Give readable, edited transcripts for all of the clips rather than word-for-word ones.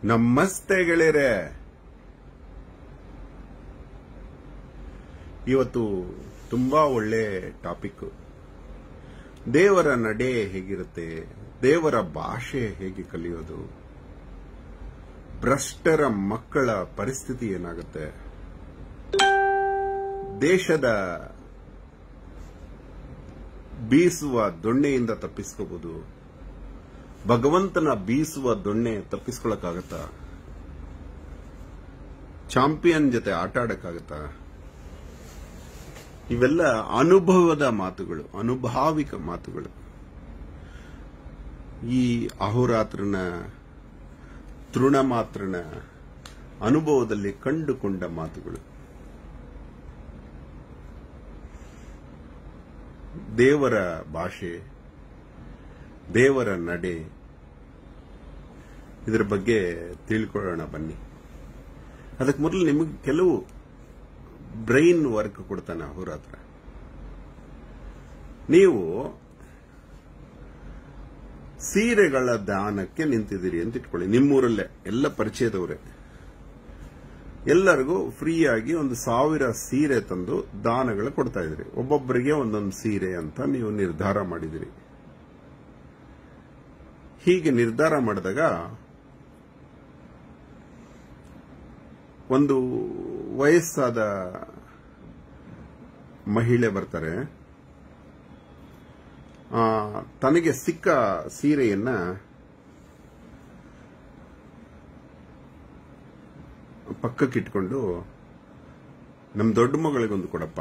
ನಮಸ್ತೆ ಗೆಳೆಯರೆ. ಇವತ್ತು ತುಂಬಾ ಒಳ್ಳೆ ಟಾಪಿಕ್. ದೇವರ ನಡೆ ಹೇಗಿರುತ್ತೆ, ದೇವರ ಭಾಷೆ ಹೇಗೆ ಕಲಿಯೋದು, ಭ್ರಷ್ಟರ ಮಕ್ಕಳ ಪರಿಸ್ಥಿತಿ ಏನಾಗುತ್ತೆ, ದೇಶದ ಬೀಸುವ ದೊಣ್ಣೆಯಿಂದ ತಪ್ಪಿಸ್ಕೋಬಹುದು, ಭಗವಂತನ ಬೀಸುವ ದೊಣ್ಣೆ ತಪ್ಪಿಸ್ಕೊಳಕ್ಕಾಗತ್ತಾ, ಚಾಂಪಿಯನ್ ಜೊತೆ ಆಟ ಆಡಕ್ಕಾಗತ್ತಾ? ಇವೆಲ್ಲ ಅನುಭವದ ಮಾತುಗಳು, ಅನುಭಾವಿಕ ಮಾತುಗಳು. ಈ ಅಹೋರಾತ್ರನ ತೃಣಮಾತ್ರನ ಅನುಭವದಲ್ಲಿ ಕಂಡುಕೊಂಡ ಮಾತುಗಳು. ದೇವರ ಭಾಷೆ, ದೇವರ ನಡೆ, ಇದರ ಬಗ್ಗೆ ತಿಳ್ಕೊಳ್ಳೋಣ ಬನ್ನಿ. ಅದಕ್ಕೆ ಮೊದಲು ನಿಮಗೆ ಕೆಲವು ಬ್ರೈನ್ ವರ್ಕ್ ಕೊಡ್ತಾನೆ ಅಹೋರಾತ್ರ. ನೀವು ಸೀರೆಗಳ ದಾನಕ್ಕೆ ನಿಂತಿದ್ದೀರಿ ಅಂತ ಇಟ್ಕೊಳ್ಳಿ. ನಿಮ್ಮೂರಲ್ಲೇ ಎಲ್ಲ ಪರಿಚಯದವರೇ, ಎಲ್ಲರಿಗೂ ಫ್ರೀಯಾಗಿ 1,000 ಸೀರೆ ತಂದು ದಾನಗಳು ಕೊಡ್ತಾ ಇದ್ರಿ. ಒಬ್ಬೊಬ್ಬರಿಗೆ ಒಂದೊಂದು ಸೀರೆ ಅಂತ ನೀವು ನಿರ್ಧಾರ ಮಾಡಿದಿರಿ. ಹೀಗೆ ನಿರ್ಧಾರ ಮಾಡಿದಾಗ ಒಂದು ವಯಸ್ಸಾದ ಮಹಿಳೆ ಬರ್ತಾರೆ. ತನಗೆ ಸಿಕ್ಕ ಸೀರೆಯನ್ನ ಪಕ್ಕಕ್ಕಿಟ್ಕೊಂಡು, ನಮ್ಮ ದೊಡ್ಡ ಮಗಳಿಗೊಂದು ಕೊಡಪ್ಪ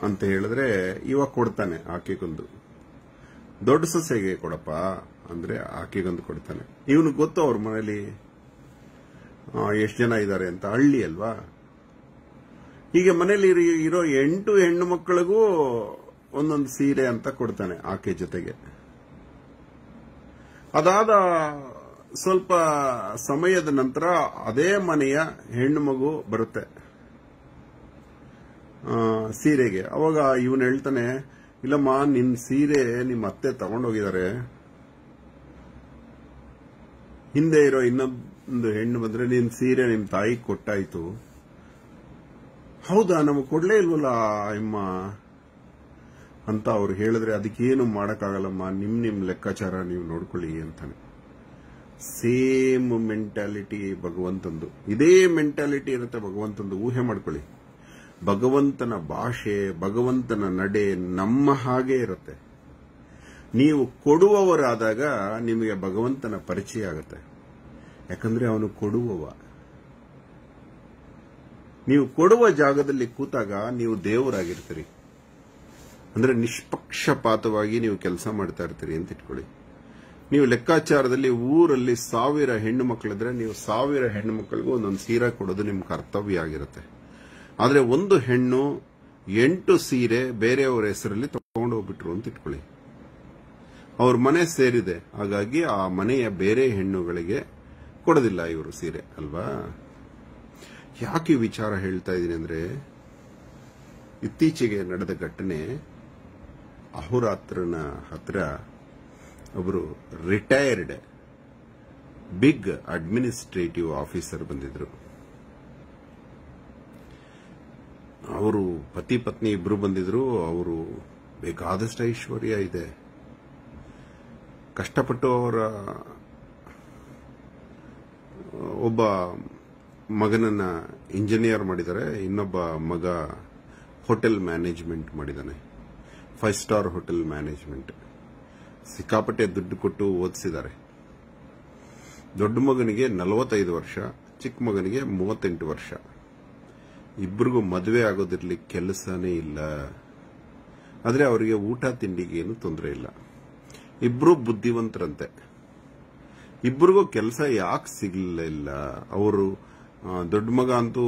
ಅಂತ ಹೇಳಿದ್ರೆ ಇವಾಗ ಕೊಡ್ತಾನೆ ಆಕೆಗೊಂದು. ದೊಡ್ಡ ಸೊಸೆಗೆ ಕೊಡಪ್ಪ ಅಂದ್ರೆ ಆಕೆಗೊಂದು ಕೊಡ್ತಾನೆ. ಇವನು ಗೊತ್ತು ಅವ್ರ ಮನೇಲಿ ಎಷ್ಟು ಜನ ಇದ್ದಾರೆ ಅಂತ, ಹಳ್ಳಿ ಅಲ್ವಾ. ಹೀಗೆ ಮನೇಲಿ ಇರೋ 8 ಹೆಣ್ಣು ಮಕ್ಕಳಿಗೂ ಒಂದೊಂದು ಸೀರೆ ಅಂತ ಕೊಡ್ತಾನೆ ಆಕೆ ಜೊತೆಗೆ. ಅದಾದ ಸ್ವಲ್ಪ ಸಮಯದ ನಂತರ ಅದೇ ಮನೆಯ ಹೆಣ್ಣು ಮಗು ಬರುತ್ತೆ ಸೀರೆಗೆ. ಅವಾಗ ಇವನು ಹೇಳ್ತಾನೆ, ಇಲ್ಲಮ್ಮ ನಿನ್ ಸೀರೆ ನಿಮ್ಮ ಅತ್ತೆ ತಗೊಂಡೋಗಿದ್ದಾರೆ. ಹಿಂದೆ ಇರೋ ಇನ್ನೊಂದು ಹೆಣ್ಣು ಬಂದ್ರೆ ನಿನ್ ಸೀರೆ ನಿಮ್ ತಾಯಿ ಕೊಟ್ಟಾಯ್ತು. ಹೌದಾ, ನಮಗ್ ಕೊಡ್ಲೇ ಇಲ್ವಲ್ಲ ಅಮ್ಮ ಅಂತ ಅವ್ರು ಹೇಳಿದ್ರೆ, ಅದಕ್ಕೇನು ಮಾಡಕ್ಕಾಗಲ್ಲಮ್ಮ, ನಿಮ್ ಲೆಕ್ಕಾಚಾರ ನೀವು ನೋಡ್ಕೊಳ್ಳಿ ಅಂತಾನೆ. ಸೇಮ್ ಮೆಂಟಾಲಿಟಿ ಭಗವಂತಂದು. ಇದೇ ಮೆಂಟಾಲಿಟಿ ಇರುತ್ತೆ ಭಗವಂತಂದು. ಊಹೆ ಮಾಡ್ಕೊಳ್ಳಿ. ಭಗವಂತನ ಭಾಷೆ, ಭಗವಂತನ ನಡೆ ನಮ್ಮ ಹಾಗೆ ಇರುತ್ತೆ. ನೀವು ಕೊಡುವವರಾದಾಗ ನಿಮಗೆ ಭಗವಂತನ ಪರಿಚಯ ಆಗುತ್ತೆ. ಯಾಕಂದ್ರೆ ಅವನು ಕೊಡುವವ. ನೀವು ಕೊಡುವ ಜಾಗದಲ್ಲಿ ಕೂತಾಗ ನೀವು ದೇವರಾಗಿರ್ತೀರಿ. ಅಂದ್ರೆ ನಿಷ್ಪಕ್ಷಪಾತವಾಗಿ ನೀವು ಕೆಲಸ ಮಾಡ್ತಾ ಇರ್ತೀರಿ ಅಂತ ಇಟ್ಕೊಳ್ಳಿ. ನೀವು ಲೆಕ್ಕಾಚಾರದಲ್ಲಿ ಊರಲ್ಲಿ 1000 ಹೆಣ್ಣು ಮಕ್ಕಳಿದ್ರೆ ನೀವು 1000 ಹೆಣ್ಣು ಮಕ್ಕಳಿಗೂ ಒಂದೊಂದು ಸೀರೆ ಕೊಡೋದು ನಿಮ್ಮ ಕರ್ತವ್ಯ ಆಗಿರುತ್ತೆ. ಆದ್ರೆ ಒಂದು ಹೆಣ್ಣು 8 ಸೀರೆ ಬೇರೆಯವರ ಹೆಸರಲ್ಲಿ ತಗೊಂಡು ಹೋಗ್ಬಿಟ್ರು ಅಂತ ಇಟ್ಕೊಳ್ಳಿ. ಅವ್ರ ಮನೆ ಸೇರಿದೆ, ಹಾಗಾಗಿ ಆ ಮನೆಯ ಬೇರೆ ಹೆಣ್ಣುಗಳಿಗೆ ಕೊಡೋದಿಲ್ಲ ಇವರು ಸೀರೆ ಅಲ್ವಾ. ಯಾಕೆ ವಿಚಾರ ಹೇಳ್ತಾ ಇದ್ದೀನಿ ಅಂದ್ರೆ, ಇತ್ತೀಚೆಗೆ ನಡೆದ ಘಟನೆ. ಅಹೋರಾತ್ರನ ಹತ್ರ ಒಬ್ಬರು ರಿಟೈರ್ಡ್ ಬಿಗ್ ಅಡ್ಮಿನಿಸ್ಟ್ರೇಟಿವ್ ಆಫೀಸರ್ ಬಂದಿದ್ರು. ಅವರು ಪತಿ ಪತ್ನಿ ಇಬ್ರು ಬಂದಿದ್ರು. ಅವರು ಬೇಕಾದಷ್ಟು ಐಶ್ವರ್ಯ ಇದೆ. ಕಷ್ಟಪಟ್ಟು ಅವರ ಒಬ್ಬ ಮಗನನ್ನ ಇಂಜಿನಿಯರ್ ಮಾಡಿದ್ದಾರೆ, ಇನ್ನೊಬ್ಬ ಮಗ ಹೋಟೆಲ್ ಮ್ಯಾನೇಜ್ಮೆಂಟ್ ಮಾಡಿದ್ದಾನೆ. 5 ಸ್ಟಾರ್ ಹೋಟೆಲ್ ಮ್ಯಾನೇಜ್ಮೆಂಟ್. ಸಿಕ್ಕಾಪಟ್ಟೆ ದುಡ್ಡು ಕೊಟ್ಟು ಓದಿಸಿದ್ದಾರೆ. ದೊಡ್ಡ ಮಗನಿಗೆ 45 ವರ್ಷ, ಚಿಕ್ಕ ಮಗನಿಗೆ 38 ವರ್ಷ. ಇಬ್ಬರಿಗೂ ಮದುವೆ ಆಗೋದಿರ್ಲಿ ಕೆಲಸನೇ ಇಲ್ಲ. ಆದ್ರೆ ಅವರಿಗೆ ಊಟ ತಿಂಡಿಗೆ ಏನು ತೊಂದರೆ ಇಲ್ಲ. ಇಬ್ರು ಬುದ್ಧಿವಂತರಂತೆ. ಇಬ್ಬರಿಗೂ ಕೆಲಸ ಯಾಕೆ ಸಿಗಲಿಲ್ಲ? ಅವರು ದೊಡ್ಡ ಮಗ ಅಂತೂ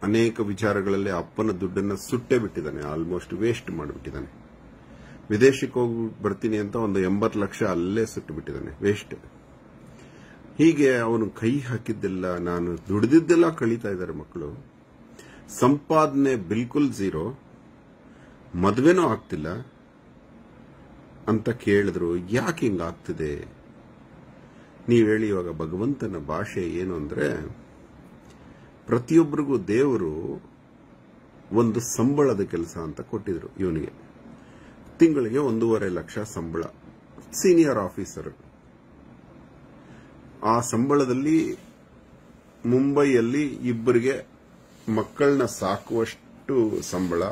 ಅನೇಕ ವಿಚಾರಗಳಲ್ಲಿ ಅಪ್ಪನ ದುಡ್ಡನ್ನು ಸುಟ್ಟೇ ಬಿಟ್ಟಿದ್ದಾನೆ. ಆಲ್ಮೋಸ್ಟ್ ವೇಸ್ಟ್ ಮಾಡಿಬಿಟ್ಟಿದ್ದಾನೆ. ವಿದೇಶಕ್ಕೆ ಹೋಗಿ ಬರ್ತೀನಿ ಅಂತ ಒಂದು 80 ಲಕ್ಷ ಅಲ್ಲೇ ಸುಟ್ಟು ಬಿಟ್ಟಿದ್ದಾನೆ, ವೇಸ್ಟ್. ಹೀಗೆ ಅವನು ಕೈ ಹಾಕಿದ್ದೆಲ್ಲ, ನಾನು ದುಡಿದಿದ್ದೆಲ್ಲ ಕಳೀತಾ ಇದ್ದಾರೆ ಮಕ್ಕಳು. ಸಂಪಾದನೆ ಬಿಲ್ಕುಲ್ ಝೀರೋ, ಮದುವೆನೂ ಆಗ್ತಿಲ್ಲ ಅಂತ ಕೇಳಿದ್ರು. ಯಾಕೆ ಹಿಂಗಾಗ್ತಿದೆ? ನೀವು ಹೇಳಿ, ಇವಾಗ ಭಗವಂತನ ಭಾಷೆ ಏನು ಅಂದ್ರೆ, ಪ್ರತಿಯೊಬ್ಬರಿಗೂ ದೇವರು ಒಂದು ಸಂಬಳದ ಕೆಲಸ ಅಂತ ಕೊಟ್ಟಿದ್ರು. ಇವನಿಗೆ ತಿಂಗಳಿಗೆ 1.5 ಲಕ್ಷ ಸಂಬಳ, ಸೀನಿಯರ್ ಆಫೀಸರ್. ಆ ಸಂಬಳದಲ್ಲಿ ಮುಂಬೈಯಲ್ಲಿ ಇಬ್ಬರಿಗೆ ಮಕ್ಕಳನ್ನ ಸಾಕುವಷ್ಟು ಸಂಬಳ,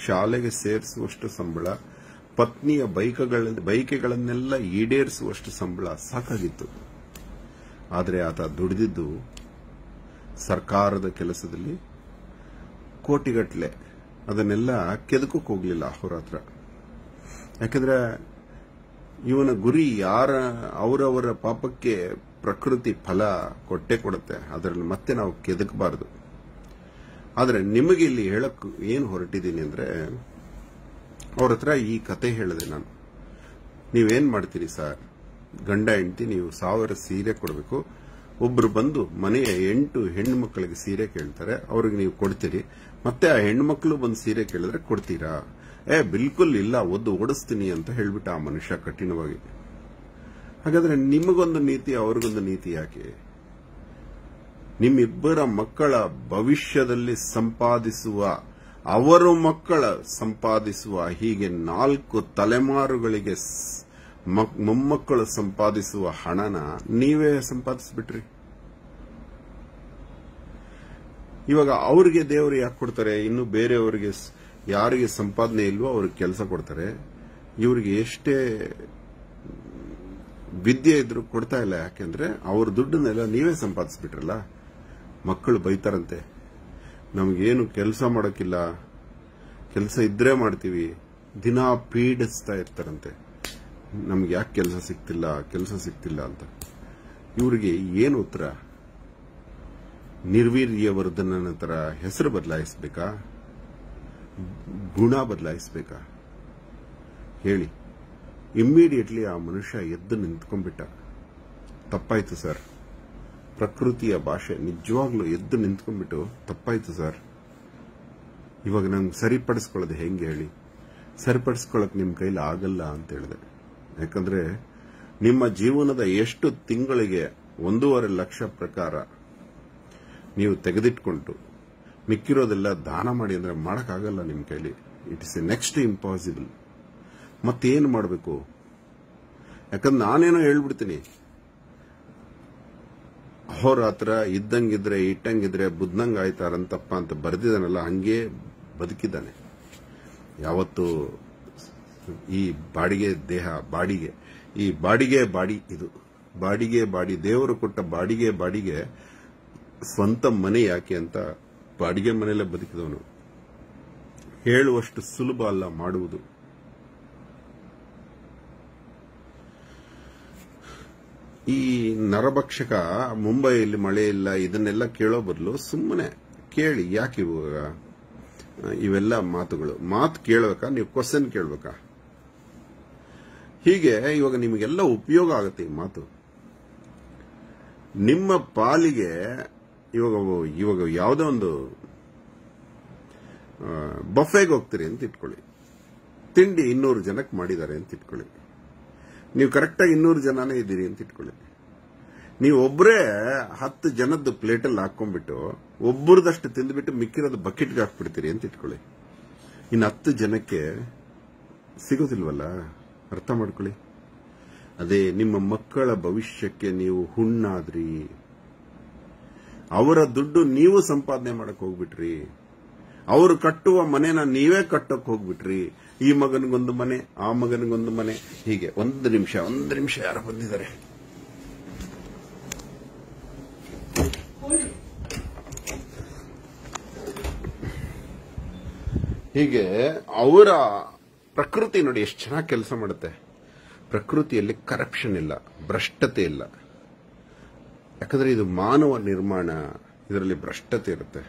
ಶಾಲೆಗೆ ಸೇರಿಸುವಷ್ಟು ಸಂಬಳ, ಪತ್ನಿಯ ಬೈಕೆಗಳನ್ನೆಲ್ಲ ಈಡೇರಿಸುವಷ್ಟು ಸಂಬಳ ಸಾಕಾಗಿತ್ತು. ಆದರೆ ಆತ ದುಡಿದಿದ್ದು ಸರ್ಕಾರದ ಕೆಲಸದಲ್ಲಿ ಕೋಟಿಗಟ್ಟಲೆ. ಅದನ್ನೆಲ್ಲ ಕೆದಕಕ್ಕೆ ಹೋಗ್ಲಿಲ್ಲ ಅಹೋರಾತ್ರ. ಯಾಕಂದ್ರೆ ಇವನ ಗುರಿ ಅವರವರ ಪಾಪಕ್ಕೆ ಪ್ರಕೃತಿ ಫಲ ಕೊಟ್ಟೆ ಕೊಡುತ್ತೆ. ಅದರಲ್ಲಿ ಮತ್ತೆ ನಾವು ಕೆದಕಬಾರದು. ಆದರೆ ನಿಮಗೆ ಇಲ್ಲಿ ಹೇಳಕ್ ಏನು ಹೊರಟಿದ್ದೀನಿ ಅಂದ್ರೆ, ಅವ್ರ ಹತ್ರ ಈ ಕತೆ ಹೇಳಿದೆ ನಾನು. ನೀವೇನ್ ಮಾಡ್ತೀರಿ ಸರ್, ಗಂಡ ಹೆಂಡತಿ, ನೀವು 1000 ಸೀರೆ ಕೊಡಬೇಕು. ಒಬ್ರು ಬಂದು ಮನೆಯ 8 ಹೆಣ್ಣು ಮಕ್ಕಳಿಗೆ ಸೀರೆ ಕೇಳ್ತಾರೆ, ಅವ್ರಿಗೆ ನೀವು ಕೊಡ್ತೀರಿ. ಮತ್ತೆ ಆ ಹೆಣ್ಮಕ್ಳು ಬಂದು ಸೀರೆ ಕೇಳಿದ್ರೆ ಕೊಡ್ತೀರಾ? ಬಿಲ್ಕುಲ್ ಇಲ್ಲ, ಓಡಿಸ್ತೀನಿ ಅಂತ ಹೇಳ್ಬಿಟ್ಟ ಆ ಮನುಷ್ಯ ಕಠಿಣವಾಗಿ. ಹಾಗಾದ್ರೆ ನಿಮಗೊಂದು ನೀತಿ, ಅವ್ರಿಗೊಂದು ನೀತಿ ಯಾಕೆ? ನಿಮ್ಮಿಬ್ಬರ ಮಕ್ಕಳ ಭವಿಷ್ಯದಲ್ಲಿ ಸಂಪಾದಿಸುವ, ಅವರ ಮಕ್ಕಳ ಸಂಪಾದಿಸುವ, ಹೀಗೆ 4 ತಲೆಮಾರುಗಳಿಗೆ ಮೊಮ್ಮಕ್ಕಳು ಸಂಪಾದಿಸುವ ಹಣನ ನೀವೇ ಸಂಪಾದಿಸ್ಬಿಟ್ರಿ. ಇವಾಗ ಅವ್ರಿಗೆ ದೇವರು ಯಾಕೆ ಕೊಡ್ತಾರೆ? ಇನ್ನು ಬೇರೆಯವರಿಗೆ ಯಾರಿಗೆ ಸಂಪಾದನೆ ಇಲ್ವೋ ಅವ್ರಿಗೆ ಕೆಲಸ ಕೊಡ್ತಾರೆ. ಇವರಿಗೆ ಎಷ್ಟೇ ವಿದ್ಯೆ ಇದ್ರೂ ಕೊಡ್ತಾ ಇಲ್ಲ. ಯಾಕೆಂದ್ರೆ ಅವ್ರ ದುಡ್ಡನ್ನೆಲ್ಲ ನೀವೇ ಸಂಪಾದಿಸ್ಬಿಟ್ರಲ್ಲ. ಮಕ್ಕಳು ಬೈತಾರಂತೆ, ನಮಗೇನು ಕೆಲಸ ಮಾಡೋಕ್ಕಿಲ್ಲ, ಕೆಲಸ ಇದ್ರೆ ಮಾಡ್ತೀವಿ, ದಿನ ಪೀಡಿಸ್ತಾ ಇರ್ತಾರಂತೆ, ನಮ್ಗೆ ಯಾಕೆ ಕೆಲಸ ಸಿಗ್ತಿಲ್ಲ ಅಂತ. ಇವರಿಗೆ ಏನು ಉತ್ತರ? ನಿರ್ವೀರ್ಯವರ್ಧನನ ತರ ಹೆಸರು ಬದಲಾಯಿಸಬೇಕಾ? ಗುಣ ಬದಲಾಯಿಸಬೇಕಾ? ಹೇಳಿ. ಇಮ್ಮಿಡಿಯೇಟ್ಲಿ ಆ ಮನುಷ್ಯ ಎದ್ದು ನಿಂತ್ಕೊಂಡ್ಬಿಟ್ಟ. ತಪ್ಪಾಯ್ತು ಸರ್, ಪ್ರಕೃತಿಯ ಭಾಷೆ ನಿಜವಾಗ್ಲೂ ಎದ್ದು ನಿಂತ್ಕೊಂಡ್ಬಿಟ್ಟು, ತಪ್ಪಾಯ್ತು ಸರ್, ಇವಾಗ ನಂಗೆ ಸರಿಪಡಿಸ್ಕೊಳ್ಳೋದು ಹೆಂಗೆ ಹೇಳಿ? ಸರಿಪಡಿಸ್ಕೊಳ್ಳಕ್ ನಿಮ್ ಕೈಲಿ ಆಗಲ್ಲ ಅಂತ ಹೇಳಿದೆ. ಯಾಕಂದ್ರೆ ನಿಮ್ಮ ಜೀವನದ ಎಷ್ಟು ತಿಂಗಳಿಗೆ 1.5 ಲಕ್ಷ ಪ್ರಕಾರ ನೀವು ತೆಗೆದಿಟ್ಕೊಂಡು ಮಿಕ್ಕಿರೋದೆಲ್ಲ ದಾನ ಮಾಡಿ ಅಂದ್ರೆ ಮಾಡಕ್ಕಾಗಲ್ಲ ನಿಮ್ ಕೈಲಿ. It is A next impossible. ಮತ್ತೇನು ಮಾಡಬೇಕು? ಯಾಕಂದ್ರೆ ನಾನೇನೋ ಹೇಳ್ಬಿಡ್ತೀನಿ, ಅಹೋರಾತ್ರ ಇದ್ದಂಗಿದ್ರೆ ಇಟ್ಟಂಗಿದ್ರೆ ಬುದ್ಧಂಗ್ ಆಯ್ತಾರಂತಪ್ಪ ಅಂತ ಬರೆದಿದ್ದಾನಲ್ಲ, ಹಂಗೆ ಬದುಕಿದ್ದಾನೆ. ಯಾವತ್ತು ಈ ಬಾಡಿಗೆ ದೇಹ, ಬಾಡಿಗೆ, ಈ ಬಾಡಿ ಇದು ಬಾಡಿ ದೇವರು ಕೊಟ್ಟ ಬಾಡಿಗೆ ಸ್ವಂತ ಮನೆ ಯಾಕೆ ಅಂತ ಬಾಡಿಗೆ ಮನೆಯಲ್ಲೇ ಬದುಕಿದವನು. ಹೇಳುವಷ್ಟು ಸುಲಭ ಅಲ್ಲ ಮಾಡುವುದು. ಈ ನರಭಕ್ಷಕ ಮುಂಬೈಯಲ್ಲಿ ಮಳೆ ಇಲ್ಲ ಇದನ್ನೆಲ್ಲ ಕೇಳೋ ಬದಲು ಸುಮ್ಮನೆ ಕೇಳಿ. ಯಾಕೆ ಇವೆಲ್ಲ ಮಾತು ಕೇಳಬೇಕಾ? ನೀವು ಕ್ವಶನ್ ಕೇಳಬೇಕಾ? ಹೀಗೆ ಇವಾಗ ನಿಮಗೆಲ್ಲ ಉಪಯೋಗ ಆಗುತ್ತೆ ಈ ಮಾತು. ನಿಮ್ಮ ಪಾಲಿಗೆ ಇವಾಗ ಯಾವುದೋ ಒಂದು ಬಫೆಗೆ ಹೋಗ್ತೀರಿ ಅಂತ ಇಟ್ಕೊಳ್ಳಿ. ತಿಂಡಿ 200 ಜನಕ್ಕೆ ಮಾಡಿದ್ದಾರೆ ಅಂತ ಇಟ್ಕೊಳ್ಳಿ. ನೀವು ಕರೆಕ್ಟಾಗಿ 200 ಜನನೇ ಇದ್ದೀರಿ ಅಂತ ಇಟ್ಕೊಳ್ಳಿ. ನೀವು ಒಬ್ಬರೇ 10 ಜನದ ಪ್ಲೇಟಲ್ಲಿ ಹಾಕೊಂಡ್ಬಿಟ್ಟು ಒಬ್ಬರದಷ್ಟು ತಿಂದ್ಬಿಟ್ಟು ಮಿಕ್ಕಿರೋದು ಬಕೆಟ್ಗೆ ಹಾಕ್ಬಿಡ್ತೀರಿ ಅಂತ ಇಟ್ಕೊಳ್ಳಿ. ಇನ್ನು 10 ಜನಕ್ಕೆ ಸಿಗೋದಿಲ್ವಲ್ಲ? ಅರ್ಥ ಮಾಡ್ಕೊಳ್ಳಿ. ಅದೇ ನಿಮ್ಮ ಮಕ್ಕಳ ಭವಿಷ್ಯಕ್ಕೆ ನೀವು ಹುಣ್ಣಾದ್ರಿ. ಅವರ ದುಡ್ಡು ನೀವು ಸಂಪಾದನೆ ಮಾಡಕ್ ಹೋಗ್ಬಿಟ್ರಿ. ಅವರು ಕಟ್ಟುವ ಮನೆನ ನೀವೇ ಕಟ್ಟಕ್ ಹೋಗ್ಬಿಟ್ರಿ. ಈ ಮಗನಿಗೊಂದು ಮನೆ, ಆ ಮಗನಿಗೊಂದು ಮನೆ, ಹೀಗೆ. ಒಂದು ನಿಮಿಷ ಯಾರು ಬಂದಿದ್ದಾರೆ? ಹೀಗೆ ಅವರ ಪ್ರಕೃತಿ ನೋಡಿ ಎಷ್ಟು ಚೆನ್ನಾಗಿ ಕೆಲಸ ಮಾಡುತ್ತೆ. ಪ್ರಕೃತಿಯಲ್ಲಿ ಕರಪ್ಷನ್ ಇಲ್ಲ, ಭ್ರಷ್ಟತೆ ಇಲ್ಲ. ಯಾಕಂದ್ರೆ ಇದು ಮಾನವ ನಿರ್ಮಾಣ, ಇದರಲ್ಲಿ ಭ್ರಷ್ಟತೆ ಇರುತ್ತೆ.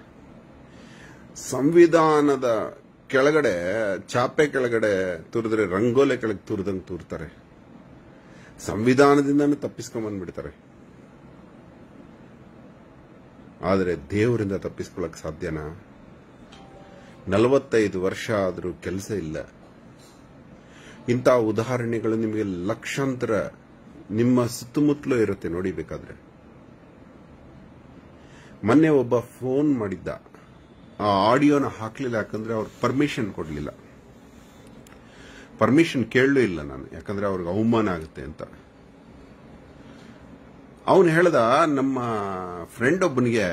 ಸಂವಿಧಾನದ ಕೆಳಗಡೆ, ಚಾಪೆ ಕೆಳಗಡೆ ತುರಿದ್ರೆ ರಂಗೋಲೆ ಕೆಳಗೆ ತುರಿದಂಗೆ ತೂರ್ತಾರೆ. ಸಂವಿಧಾನದಿಂದಾನು ತಪ್ಪಿಸ್ಕೊಂಡ್ಬಂದ್ಬಿಡ್ತಾರೆ. ಆದರೆ ದೇವರಿಂದ ತಪ್ಪಿಸ್ಕೊಳ್ಳಕ್ ಸಾಧ್ಯನಾ? 45 ವರ್ಷ ಆದರೂ ಕೆಲಸ ಇಲ್ಲ. ಇಂಥ ಉದಾಹರಣೆಗಳು ನಿಮಗೆ ಲಕ್ಷಾಂತರ ನಿಮ್ಮ ಸುತ್ತಮುತ್ತಲೂ ಇರುತ್ತೆ ನೋಡಿ ಬೇಕಾದ್ರೆ. ಮೊನ್ನೆ ಒಬ್ಬ ಫೋನ್ ಮಾಡಿದ್ದ, ಆ ಆಡಿಯೋನ ಹಾಕ್ಲಿಲ್ಲ, ಯಾಕಂದ್ರೆ ಅವ್ರು ಪರ್ಮಿಷನ್ ಕೊಡ್ಲಿಲ್ಲ. ಪರ್ಮಿಷನ್ ಕೇಳಲೂ ಇಲ್ಲ ನಾನು, ಯಾಕಂದ್ರೆ ಅವ್ರಿಗೆ ಅವಮಾನ ಆಗುತ್ತೆ ಅಂತ. ಅವನು ಹೇಳ್ದ, ನಮ್ಮ ಫ್ರೆಂಡ್ ಒಬ್ಬನಿಗೆ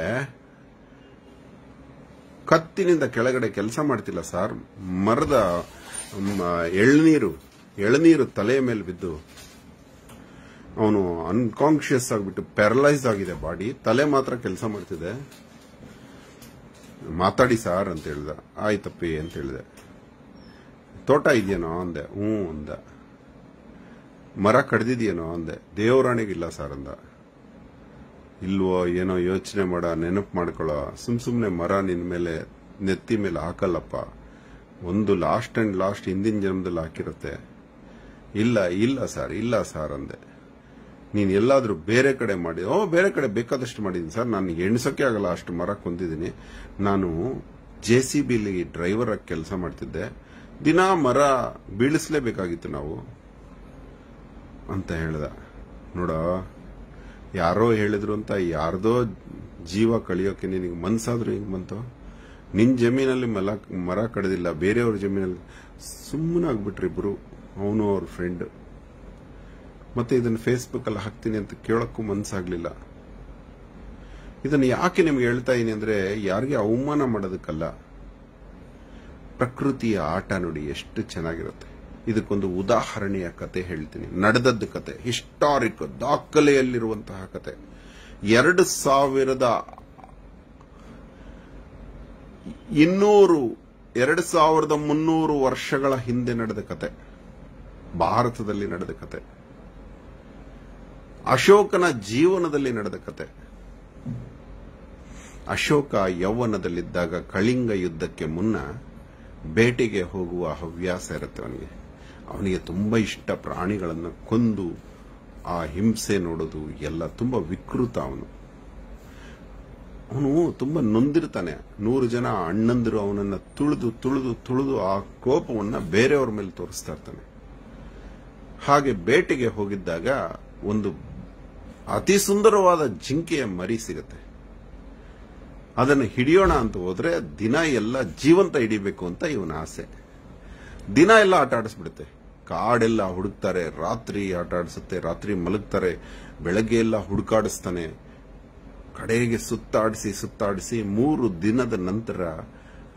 ಕತ್ತಿನಿಂದ ಕೆಳಗಡೆ ಕೆಲಸ ಮಾಡ್ತಿಲ್ಲ ಸರ್, ಮರದ ಎಳನೀರು ತಲೆಯ ಮೇಲೆ ಬಿದ್ದು ಅವನು ಅನ್ಕಾನ್ಶಿಯಸ್ ಆಗಿಬಿಟ್ಟು ಪ್ಯಾರಲೈಸ್ ಆಗಿದೆ ಬಾಡಿ, ತಲೆ ಮಾತ್ರ ಕೆಲಸ ಮಾಡ್ತಿದೆ, ಮಾತಾಡಿ ಸಾರ್ ಅಂತ ಹೇಳ್ದ. ಆಯ್ತಪ್ಪಿ ಅಂತ ಹೇಳಿದೆ. ತೋಟ ಇದೆಯೇನೋ ಅಂದೆ. ಅಂದ. ಮರ ಕಡ್ದಿದ್ಯೇನೋ ಅಂದೆ. ದೇವರಾಣಿಗಿಲ್ಲ ಸರ್ ಅಂದ. ಇಲ್ವೋ ಏನೋ ಯೋಚನೆ ಮಾಡ, ನೆನಪು ಮಾಡ್ಕೊಳ್ಳೋ, ಸುಮ್ನೆ ಮರ ನಿನ್ ಮೇಲೆ ನೆತ್ತಿ ಮೇಲೆ ಹಾಕಲ್ಲಪ್ಪ, ಒಂದು ಲಾಸ್ಟ್ ಅಂಡ್ ಲಾಸ್ಟ್ ಹಿಂದಿನ ಜನ್ಮದಲ್ಲಿ ಹಾಕಿರುತ್ತೆ. ಇಲ್ಲ ಸರ್ ಅಂದೆ. ನೀನ್ ಎಲ್ಲಾದ್ರೂ ಬೇರೆ ಕಡೆ ಮಾಡಿ? ಬೇರೆ ಕಡೆ ಬೇಕಾದಷ್ಟು ಮಾಡಿದೀನಿ ಸರ್, ನಾನು ಎಣ್ಸಕ್ಕೆ ಆಗಲ್ಲ, ಅಷ್ಟು ಮರ ಕೊಂದಿದ್ದೀನಿ. ನಾನು JCBಲಿ ಡ್ರೈವರ್ ಆಗಿ ಕೆಲಸ ಮಾಡ್ತಿದ್ದೆ, ದಿನಾ ಮರ ಬೀಳಿಸ್ಲೇಬೇಕಾಗಿತ್ತು ನಾವು ಅಂತ ಹೇಳ್ದ. ನೋಡ, ಯಾರೋ ಹೇಳಿದ್ರು ಅಂತ ಯಾರ್ದೋ ಜೀವ ಕಳಿಯೋಕೆ ನಿನಗೆ ಮನ್ಸಾದ್ರೂ ಹಿಂಗ್ ಬಂತು? ನಿನ್ ಜಮೀನಲ್ಲಿ ಮರ ಕಡ್ದಿಲ್ಲ, ಬೇರೆಯವ್ರ ಜಮೀನಲ್ಲಿ ಸುಮ್ಮನೆ ಆಗ್ಬಿಟ್ರಿ ಇಬ್ರು, ಅವನು ಅವ್ರ ಫ್ರೆಂಡ್. ಮತ್ತೆ ಇದನ್ನ ಫೇಸ್ಬುಕ್ ಅಲ್ಲಿ ಹಾಕ್ತೀನಿ ಅಂತ ಕೇಳಕ್ಕೂ ಮನ್ಸಾಗ್ಲಿಲ್ಲ. ಇದನ್ನ ಯಾಕೆ ನಿಮ್ಗೆ ಹೇಳ್ತಾ ಇದೀನಿ ಅಂದ್ರೆ, ಯಾರಿಗೆ ಅವಮಾನ ಮಾಡೋದಕ್ಕಲ್ಲ. ಪ್ರಕೃತಿಯ ಆಟ ನೋಡಿ ಎಷ್ಟು ಚೆನ್ನಾಗಿರುತ್ತೆ. ಇದಕ್ಕೊಂದು ಉದಾಹರಣೆಯ ಕತೆ ಹೇಳ್ತೀನಿ, ನಡೆದದ್ದು ಕತೆ, ಹಿಸ್ಟಾರಿಕ್ ದಾಖಲೆಯಲ್ಲಿರುವಂತಹ ಕತೆ. 2300 ವರ್ಷಗಳ ಹಿಂದೆ ನಡೆದ ಕತೆ, ಭಾರತದಲ್ಲಿ ನಡೆದ ಕತೆ, ಅಶೋಕನ ಜೀವನದಲ್ಲಿ ನಡೆದ ಕತೆ. ಅಶೋಕ ಯೌವನದಲ್ಲಿದ್ದಾಗ ಕಳಿಂಗ ಯುದ್ಧಕ್ಕೆ ಮುನ್ನ ಬೇಟೆಗೆ ಹೋಗುವ ಹವ್ಯಾಸ ಇರುತ್ತೆ ಅವನಿಗೆ ತುಂಬಾ ಇಷ್ಟ. ಪ್ರಾಣಿಗಳನ್ನು ಕೊಂದು ಆ ಹಿಂಸೆ ನೋಡೋದು ಎಲ್ಲ ತುಂಬಾ ವಿಕೃತ. ಅವನು ತುಂಬಾ ನೊಂದಿರ್ತಾನೆ. 100 ಜನ ಅಣ್ಣಂದಿರು ಅವನನ್ನ ತುಳಿದು ಆ ಕೋಪವನ್ನ ಬೇರೆಯವ್ರ ಮೇಲೆ ತೋರಿಸ್ತಾ ಇರ್ತಾನೆ. ಹಾಗೆ ಬೇಟೆಗೆ ಹೋಗಿದ್ದಾಗ ಒಂದು ಅತಿ ಸುಂದರವಾದ ಜಿಂಕೆಯ ಮರಿ ಸಿಗುತ್ತೆ. ಅದನ್ನು ಹಿಡಿಯೋಣ ಅಂತ ಹೋದ್ರೆ ದಿನ ಎಲ್ಲ ಜೀವಂತ ಹಿಡಿಬೇಕು ಅಂತ ಇವನ ಆಸೆ. ದಿನ ಎಲ್ಲ ಆಟ ಆಡಿಸ್ಬಿಡುತ್ತೆ. ಕಾಡೆಲ್ಲ ಹುಡುಕ್ತಾರೆ, ರಾತ್ರಿ ಆಟ ಆಡಿಸುತ್ತೆ, ರಾತ್ರಿ ಮಲಗ್ತಾರೆ, ಬೆಳಗ್ಗೆ ಎಲ್ಲ ಹುಡುಕಾಡಿಸ್ತಾನೆ. ಕಡೆಗೆ ಸುತ್ತಾಡಿಸಿ 3 ದಿನದ ನಂತರ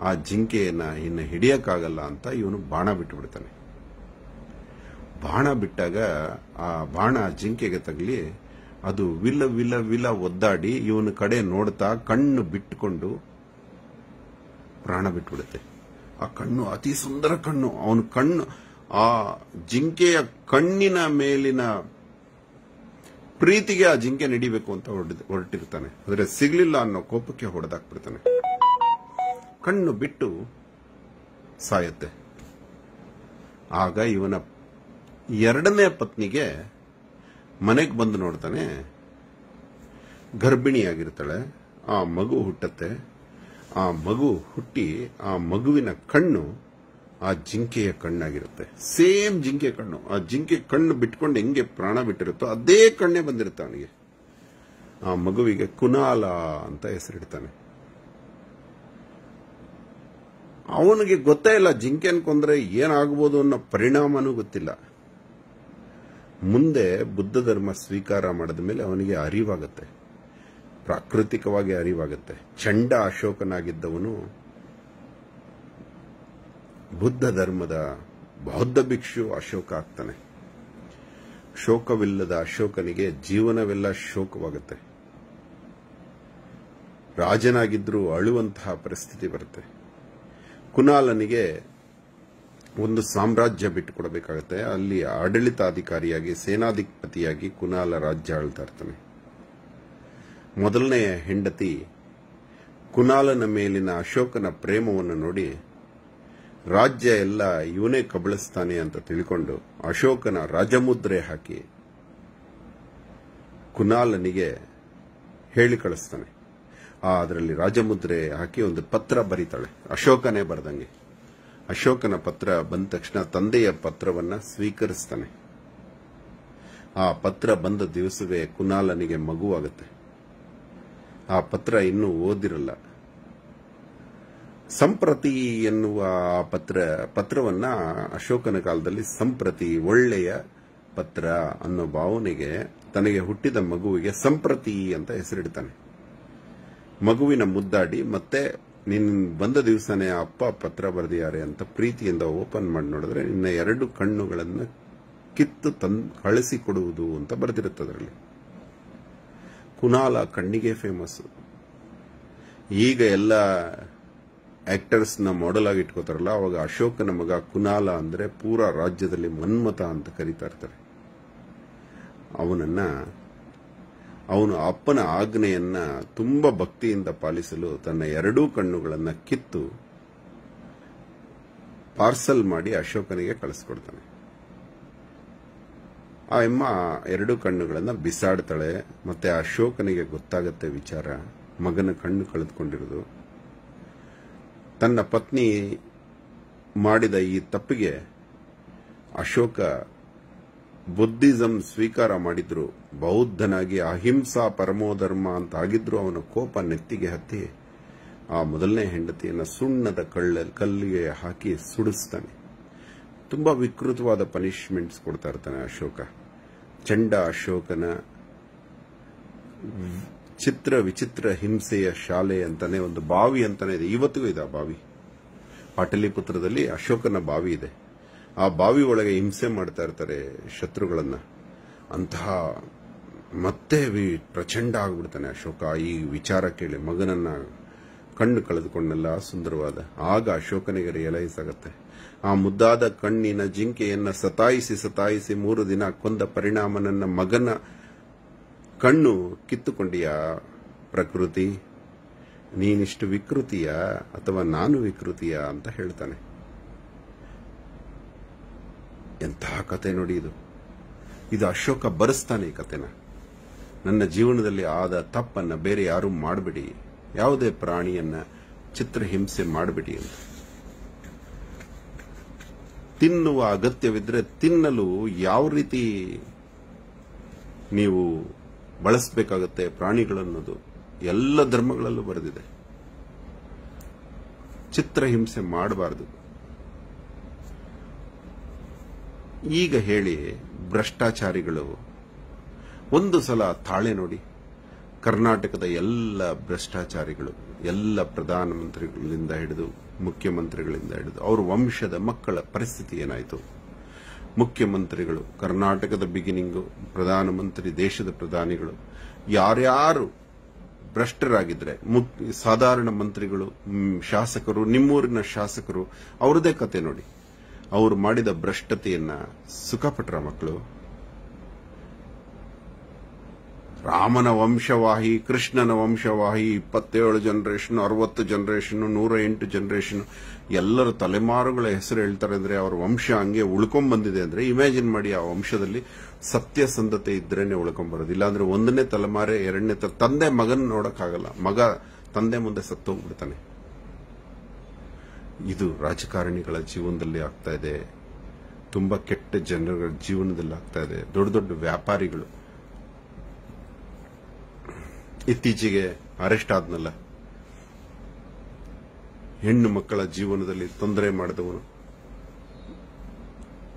ಆ ಜಿಂಕೆಯನ್ನ ಇನ್ನು ಹಿಡಿಯಕ್ಕಾಗಲ್ಲ ಅಂತ ಇವನು ಬಾಣ ಬಿಟ್ಟು ಬಿಡ್ತಾನೆ. ಬಾಣ ಬಿಟ್ಟಾಗ ಆ ಬಾಣ ಜಿಂಕೆಗೆ ತಗಲಿ ಅದು ವಿಲ ಒದ್ದಾಡಿ ಇವನ ಕಡೆ ನೋಡ್ತಾ ಕಣ್ಣು ಬಿಟ್ಟುಕೊಂಡು ಪ್ರಾಣ ಬಿಟ್ಬಿಡುತ್ತೆ. ಆ ಕಣ್ಣು ಅತಿ ಸುಂದರ ಕಣ್ಣು. ಅವನ ಕಣ್ಣು ಆ ಜಿಂಕೆಯ ಕಣ್ಣಿನ ಮೇಲಿನ ಪ್ರೀತಿಗೆ ಆ ಜಿಂಕೆ ನಡಿಬೇಕು ಅಂತ ಹೊರಟಿರ್ತಾನೆ. ಆದರೆ ಸಿಗ್ಲಿಲ್ಲ ಅನ್ನೋ ಕೋಪಕ್ಕೆ ಹೊಡೆದಾಕ್ಬಿಡ್ತಾನೆ. ಕಣ್ಣು ಬಿಟ್ಟು ಸಾಯುತ್ತೆ. ಆಗ ಇವನ 2ನೇ ಪತ್ನಿಗೆ ಮನೆಗೆ ಬಂದು ನೋಡ್ತಾನೆ, ಗರ್ಭಿಣಿಯಾಗಿರ್ತಾಳೆ. ಆ ಮಗು ಹುಟ್ಟತ್ತೆ. ಆ ಮಗು ಹುಟ್ಟಿ ಆ ಮಗುವಿನ ಕಣ್ಣು ಆ ಜಿಂಕೆಯ ಕಣ್ಣಾಗಿರುತ್ತೆ. ಸೇಮ್ ಜಿಂಕೆ ಕಣ್ಣು. ಆ ಜಿಂಕೆ ಕಣ್ಣು ಬಿಟ್ಕೊಂಡು ಹೆಂಗೆ ಪ್ರಾಣ ಬಿಟ್ಟಿರುತ್ತೋ ಅದೇ ಕಣ್ಣೇ ಬಂದಿರುತ್ತೆ ಅವನಿಗೆ. ಆ ಮಗುವಿಗೆ ಕುನಾಲ ಅಂತ ಹೆಸರಿಡ್ತಾನೆ. ಅವನಿಗೆ ಗೊತ್ತೇ ಇಲ್ಲ ಜಿಂಕೆ ಅನ್ಕೊಂಡ್ರೆ ಏನಾಗಬಹುದು ಅನ್ನೋ ಪರಿಣಾಮನೂ ಗೊತ್ತಿಲ್ಲ. ಮುಂದೆ ಬುದ್ಧ ಧರ್ಮ ಸ್ವೀಕಾರ ಮಾಡಿದ ಮೇಲೆ ಅವನಿಗೆ ಅರಿವಾಗುತ್ತೆ, ಪ್ರಾಕೃತಿಕವಾಗಿ ಅರಿವಾಗುತ್ತೆ. ಚಂಡ ಅಶೋಕನಾಗಿದ್ದವನು ಬುದ್ಧ ಧರ್ಮದ ಬೌದ್ಧ ಭಿಕ್ಷು ಅಶೋಕ ಆಗ್ತಾನೆ. ಶೋಕವಿಲ್ಲದ ಅಶೋಕನಿಗೆ ಜೀವನವೆಲ್ಲ ಶೋಕವಾಗುತ್ತೆ. ರಾಜನಾಗಿದ್ರೂ ಅಳುವಂತಹ ಪರಿಸ್ಥಿತಿ ಬರುತ್ತೆ. ಕುನಾಲನಿಗೆ ಒಂದು ಸಾಮ್ರಾಜ್ಯ ಬಿಟ್ಟುಕೊಡಬೇಕಾಗುತ್ತೆ. ಅಲ್ಲಿ ಆಡಳಿತಾಧಿಕಾರಿಯಾಗಿ ಸೇನಾಧಿಪತಿಯಾಗಿ ಕುನಾಲ ರಾಜ್ಯ ಆಳ್ತಾ ಇರ್ತಾನೆ. ಮೊದಲನೆಯ ಹೆಂಡತಿ ಕುನಾಲನ ಮೇಲಿನ ಅಶೋಕನ ಪ್ರೇಮವನ್ನು ನೋಡಿ ರಾಜ್ಯ ಎಲ್ಲ ಇವನೇ ಕಬಳಿಸ್ತಾನೆ ಅಂತ ತಿಳ್ಕೊಂಡು ಅಶೋಕನ ರಾಜಮುದ್ರೆ ಹಾಕಿ ಕುನಾಲನಿಗೆ ಹೇಳಿ ಕಳಿಸ್ತಾನೆ. ಅದರಲ್ಲಿ ರಾಜಮುದ್ರೆ ಹಾಕಿ ಒಂದು ಪತ್ರ ಬರೀತಾಳೆ, ಅಶೋಕನೇ ಬರೆದಂಗೆ. ಅಶೋಕನ ಪತ್ರ ಬಂದ ತಕ್ಷಣ ತಂದೆಯ ಪತ್ರವನ್ನ ಸ್ವೀಕರಿಸ್ತಾನೆ. ಆ ಪತ್ರ ಬಂದ ದಿವಸವೇ ಕುನಾಲನಿಗೆ ಮಗುವಾಗುತ್ತೆ. ಆ ಪತ್ರ ಇನ್ನೂ ಓದಿರಲ್ಲ. ಸಂಪ್ರತಿ ಎನ್ನುವ ಪತ್ರವನ್ನ ಅಶೋಕನ ಕಾಲದಲ್ಲಿ ಸಂಪ್ರತಿ, ಒಳ್ಳೆಯ ಪತ್ರ ಅನ್ನೋ ಭಾವನೆಗೆ ತನಗೆ ಹುಟ್ಟಿದ ಮಗುವಿಗೆ ಸಂಪ್ರತಿ ಅಂತ ಹೆಸರಿಡ್ತಾನೆ. ಮಗುವಿನ ಮುದ್ದಾಡಿ ಮತ್ತೆ ನೀನ್ ಬಂದ ದಿವಸನೇ ಅಪ್ಪ ಪತ್ರ ಬರೆದಿದ್ದಾರೆ ಅಂತ ಪ್ರೀತಿಯಿಂದ ಓಪನ್ ಮಾಡಿ ನೋಡಿದ್ರೆ ನಿನ್ನ 2 ಕಣ್ಣುಗಳನ್ನ ಕಿತ್ತು ಕಳಿಸಿಕೊಡುವುದು ಅಂತ ಬರೆದಿರುತ್ತೆ ಅದರಲ್ಲಿ. ಕುನಾಲ ಕಣ್ಣಿಗೆ ಫೇಮಸ್. ಈಗ ಎಲ್ಲ ಆಕ್ಟರ್ಸ್ ನ ಮಾಡೆಲ್ ಆಗಿ ಇಟ್ಕೋತಾರಲ್ಲ, ಅವಾಗ ಅಶೋಕನ ಮಗ ಕುನಾಲ ಅಂದ್ರೆ ಪೂರಾ ರಾಜ್ಯದಲ್ಲಿ ಮನ್ಮಥ ಅಂತ ಕರೀತಾ ಇರ್ತಾರೆ. ಅವನು ಅಪ್ಪನ ಆಜ್ಞೆಯನ್ನ ತುಂಬಾ ಭಕ್ತಿಯಿಂದ ಪಾಲಿಸಲು ತನ್ನ 2 ಕಣ್ಣುಗಳನ್ನ ಕಿತ್ತು ಪಾರ್ಸಲ್ ಮಾಡಿ ಅಶೋಕನಿಗೆ ಕಳಿಸ್ಕೊಡ್ತಾನೆ. ಆ ಅಮ್ಮ 2 ಕಣ್ಣುಗಳನ್ನ ಬಿಸಾಡ್ತಾಳೆ. ಮತ್ತೆ ಅಶೋಕನಿಗೆ ಗೊತ್ತಾಗತ್ತೆ ವಿಚಾರ, ಮಗನ ಕಣ್ಣು ಕಳೆದುಕೊಂಡಿರೋದು. ತನ್ನ ಪತ್ನಿ ಮಾಡಿದ ಈ ತಪ್ಪಿಗೆ ಅಶೋಕ ಬುದ್ಧಿಸಂ ಸ್ವೀಕಾರ ಮಾಡಿದ್ರು, ಬೌದ್ಧನಾಗಿ ಅಹಿಂಸಾ ಪರಮೋಧರ್ಮ ಅಂತ ಆಗಿದ್ರು ಅವನ ಕೋಪ ನೆತ್ತಿಗೆ ಹತ್ತಿ ಆ ಮೊದಲನೇ ಹೆಂಡತಿಯನ್ನ ಸುಣ್ಣದ ಕಲ್ಲಿಗೆ ಹಾಕಿ ಸುಡಿಸ್ತಾನೆ. ತುಂಬಾ ವಿಕೃತವಾದ ಪನಿಷ್ಮೆಂಟ್ಸ್ ಕೊಡ್ತಾ ಇರ್ತಾನೆ ಅಶೋಕ. ಚಂಡ ಅಶೋಕನ ಚಿತ್ರ ವಿಚಿತ್ರ ಹಿಂಸೆಯ ಶಾಲೆ ಅಂತಾನೆ ಒಂದು ಬಾವಿ ಅಂತಾನೆ ಇದೆ, ಇವತ್ತಿಗೂ ಇದೆ ಆ ಬಾವಿ. ಪಾಟಲಿಪುತ್ರದಲ್ಲಿ ಅಶೋಕನ ಬಾವಿ ಇದೆ. ಆ ಬಾವಿ ಒಳಗೆ ಹಿಂಸೆ ಮಾಡ್ತಾ ಇರ್ತಾರೆ ಶತ್ರುಗಳನ್ನ. ಅಂತಹ ಮತ್ತೆ ಪ್ರಚಂಡ ಆಗ್ಬಿಡ್ತಾನೆ ಅಶೋಕ ಈ ವಿಚಾರ ಕೇಳಿ. ಮಗನನ್ನ ಕಣ್ಣು ಕಳೆದುಕೊಂಡಲ್ಲ ಸುಂದರವಾದ. ಆಗ ಅಶೋಕನಿಗೆ ರಿಯಲೈಸ್ ಆಗತ್ತೆ, ಆ ಮುದ್ದಾದ ಕಣ್ಣಿನ ಜಿಂಕೆಯನ್ನ ಸತಾಯಿಸಿ 3 ದಿನ ಕೊಂದ ಪರಿಣಾಮ ನನ್ನ ಮಗನ ಕಣ್ಣು ಕಿತ್ತುಕೊಂಡಿಯಾ ಪ್ರಕೃತಿ? ನೀನಿಷ್ಟು ವಿಕೃತಿಯ ಅಥವಾ ನಾನು ವಿಕೃತಿಯ ಅಂತ ಹೇಳ್ತಾನೆ. ಎಂತಹ ಕತೆ ನೋಡಿ ಇದು ಅಶೋಕ ಬರೆಸ್ತಾನೆ ಈ ಕತೆನ. ನನ್ನ ಜೀವನದಲ್ಲಿ ಆದ ತಪ್ಪನ್ನ ಬೇರೆ ಯಾರು ಮಾಡಬೇಡಿ, ಯಾವುದೇ ಪ್ರಾಣಿಯನ್ನ ಚಿತ್ರಹಿಂಸೆ ಮಾಡಬೇಡಿ ಅಂತ. ತಿನ್ನುವ ಅಗತ್ಯವಿದ್ರೆ ತಿನ್ನಲು ಯಾವ ರೀತಿ ನೀವು ಬಳಸಬೇಕಾಗತ್ತೆ ಪ್ರಾಣಿಗಳನ್ನೋದು ಎಲ್ಲ ಧರ್ಮಗಳಲ್ಲೂ ಬರೆದಿದೆ. ಚಿತ್ರಹಿಂಸೆ ಮಾಡಬಾರದು. ಈಗ ಹೇಳಿ ಭ್ರಷ್ಟಾಚಾರಿಗಳು ಒಂದು ಸಲ ತಾಳೆ ನೋಡಿ. ಕರ್ನಾಟಕದ ಎಲ್ಲ ಭ್ರಷ್ಟಾಚಾರಿಗಳು, ಎಲ್ಲ ಪ್ರಧಾನಮಂತ್ರಿಗಳಿಂದ ಹಿಡಿದು ಮುಖ್ಯಮಂತ್ರಿಗಳಿಂದ ಹಿಡಿದು ಅವ್ರ ವಂಶದ ಮಕ್ಕಳ ಪರಿಸ್ಥಿತಿ ಏನಾಯಿತು? ಮುಖ್ಯಮಂತ್ರಿಗಳು ಕರ್ನಾಟಕದ ಬಿಗಿನಿಂಗು, ಪ್ರಧಾನಮಂತ್ರಿ, ದೇಶದ ಪ್ರಧಾನಿಗಳು ಯಾರ್ಯಾರು ಭ್ರಷ್ಟರಾಗಿದ್ರೆ, ಸಾಧಾರಣ ಮಂತ್ರಿಗಳು, ಶಾಸಕರು, ನಿಮ್ಮೂರಿನ ಶಾಸಕರು, ಅವರದೇ ಕತೆ ನೋಡಿ. ಅವರು ಮಾಡಿದ ಭ್ರಷ್ಟತೆಯನ್ನ ಸುಖಪಟ್ರ ಮಕ್ಕಳು. ರಾಮನ ವಂಶವಾಹಿ, ಕೃಷ್ಣನ ವಂಶವಾಹಿ, 27 ಜನರೇಷನ್, 60 ಜನರೇಷನ್, 108 ಜನರೇಷನ್, ಎಲ್ಲರ ತಲೆಮಾರುಗಳ ಹೆಸರು ಹೇಳ್ತಾರೆ ಅಂದ್ರೆ ಅವ್ರ ವಂಶ ಹಂಗೆ ಉಳ್ಕೊಂಡ್ ಬಂದಿದೆ ಅಂದ್ರೆ ಇಮ್ಯಾಜಿನ್ ಮಾಡಿ. ಆ ವಂಶದಲ್ಲಿ ಸತ್ಯಸಂಧತೆ ಇದ್ರೇನೆ ಉಳ್ಕೊಂಡ್ಬರೋದು. ಇಲ್ಲಾಂದ್ರೆ 1ನೇ ತಲೆಮಾರೆ 2ನೇ ತಂದೆ ಮಗನ್ ನೋಡಕ್ಕಾಗಲ್ಲ, ಮಗ ತಂದೆ ಮುಂದೆ ಸತ್ತೋಗ್ಬಿಡ್ತಾನೆ. ಇದು ರಾಜಕಾರಣಿಗಳ ಜೀವನದಲ್ಲಿ ಆಗ್ತಾ ಇದೆ, ತುಂಬಾ ಕೆಟ್ಟ ಜನರ ಜೀವನದಲ್ಲಿ ಆಗ್ತಾ ಇದೆ. ದೊಡ್ಡ ದೊಡ್ಡ ವ್ಯಾಪಾರಿಗಳು ಇತ್ತೀಚೆಗೆ ಅರೆಸ್ಟ್ ಆದ್ನಲ್ಲ, ಹೆಣ್ಣು ಮಕ್ಕಳ ಜೀವನದಲ್ಲಿ ತೊಂದರೆ ಮಾಡಿದವನು,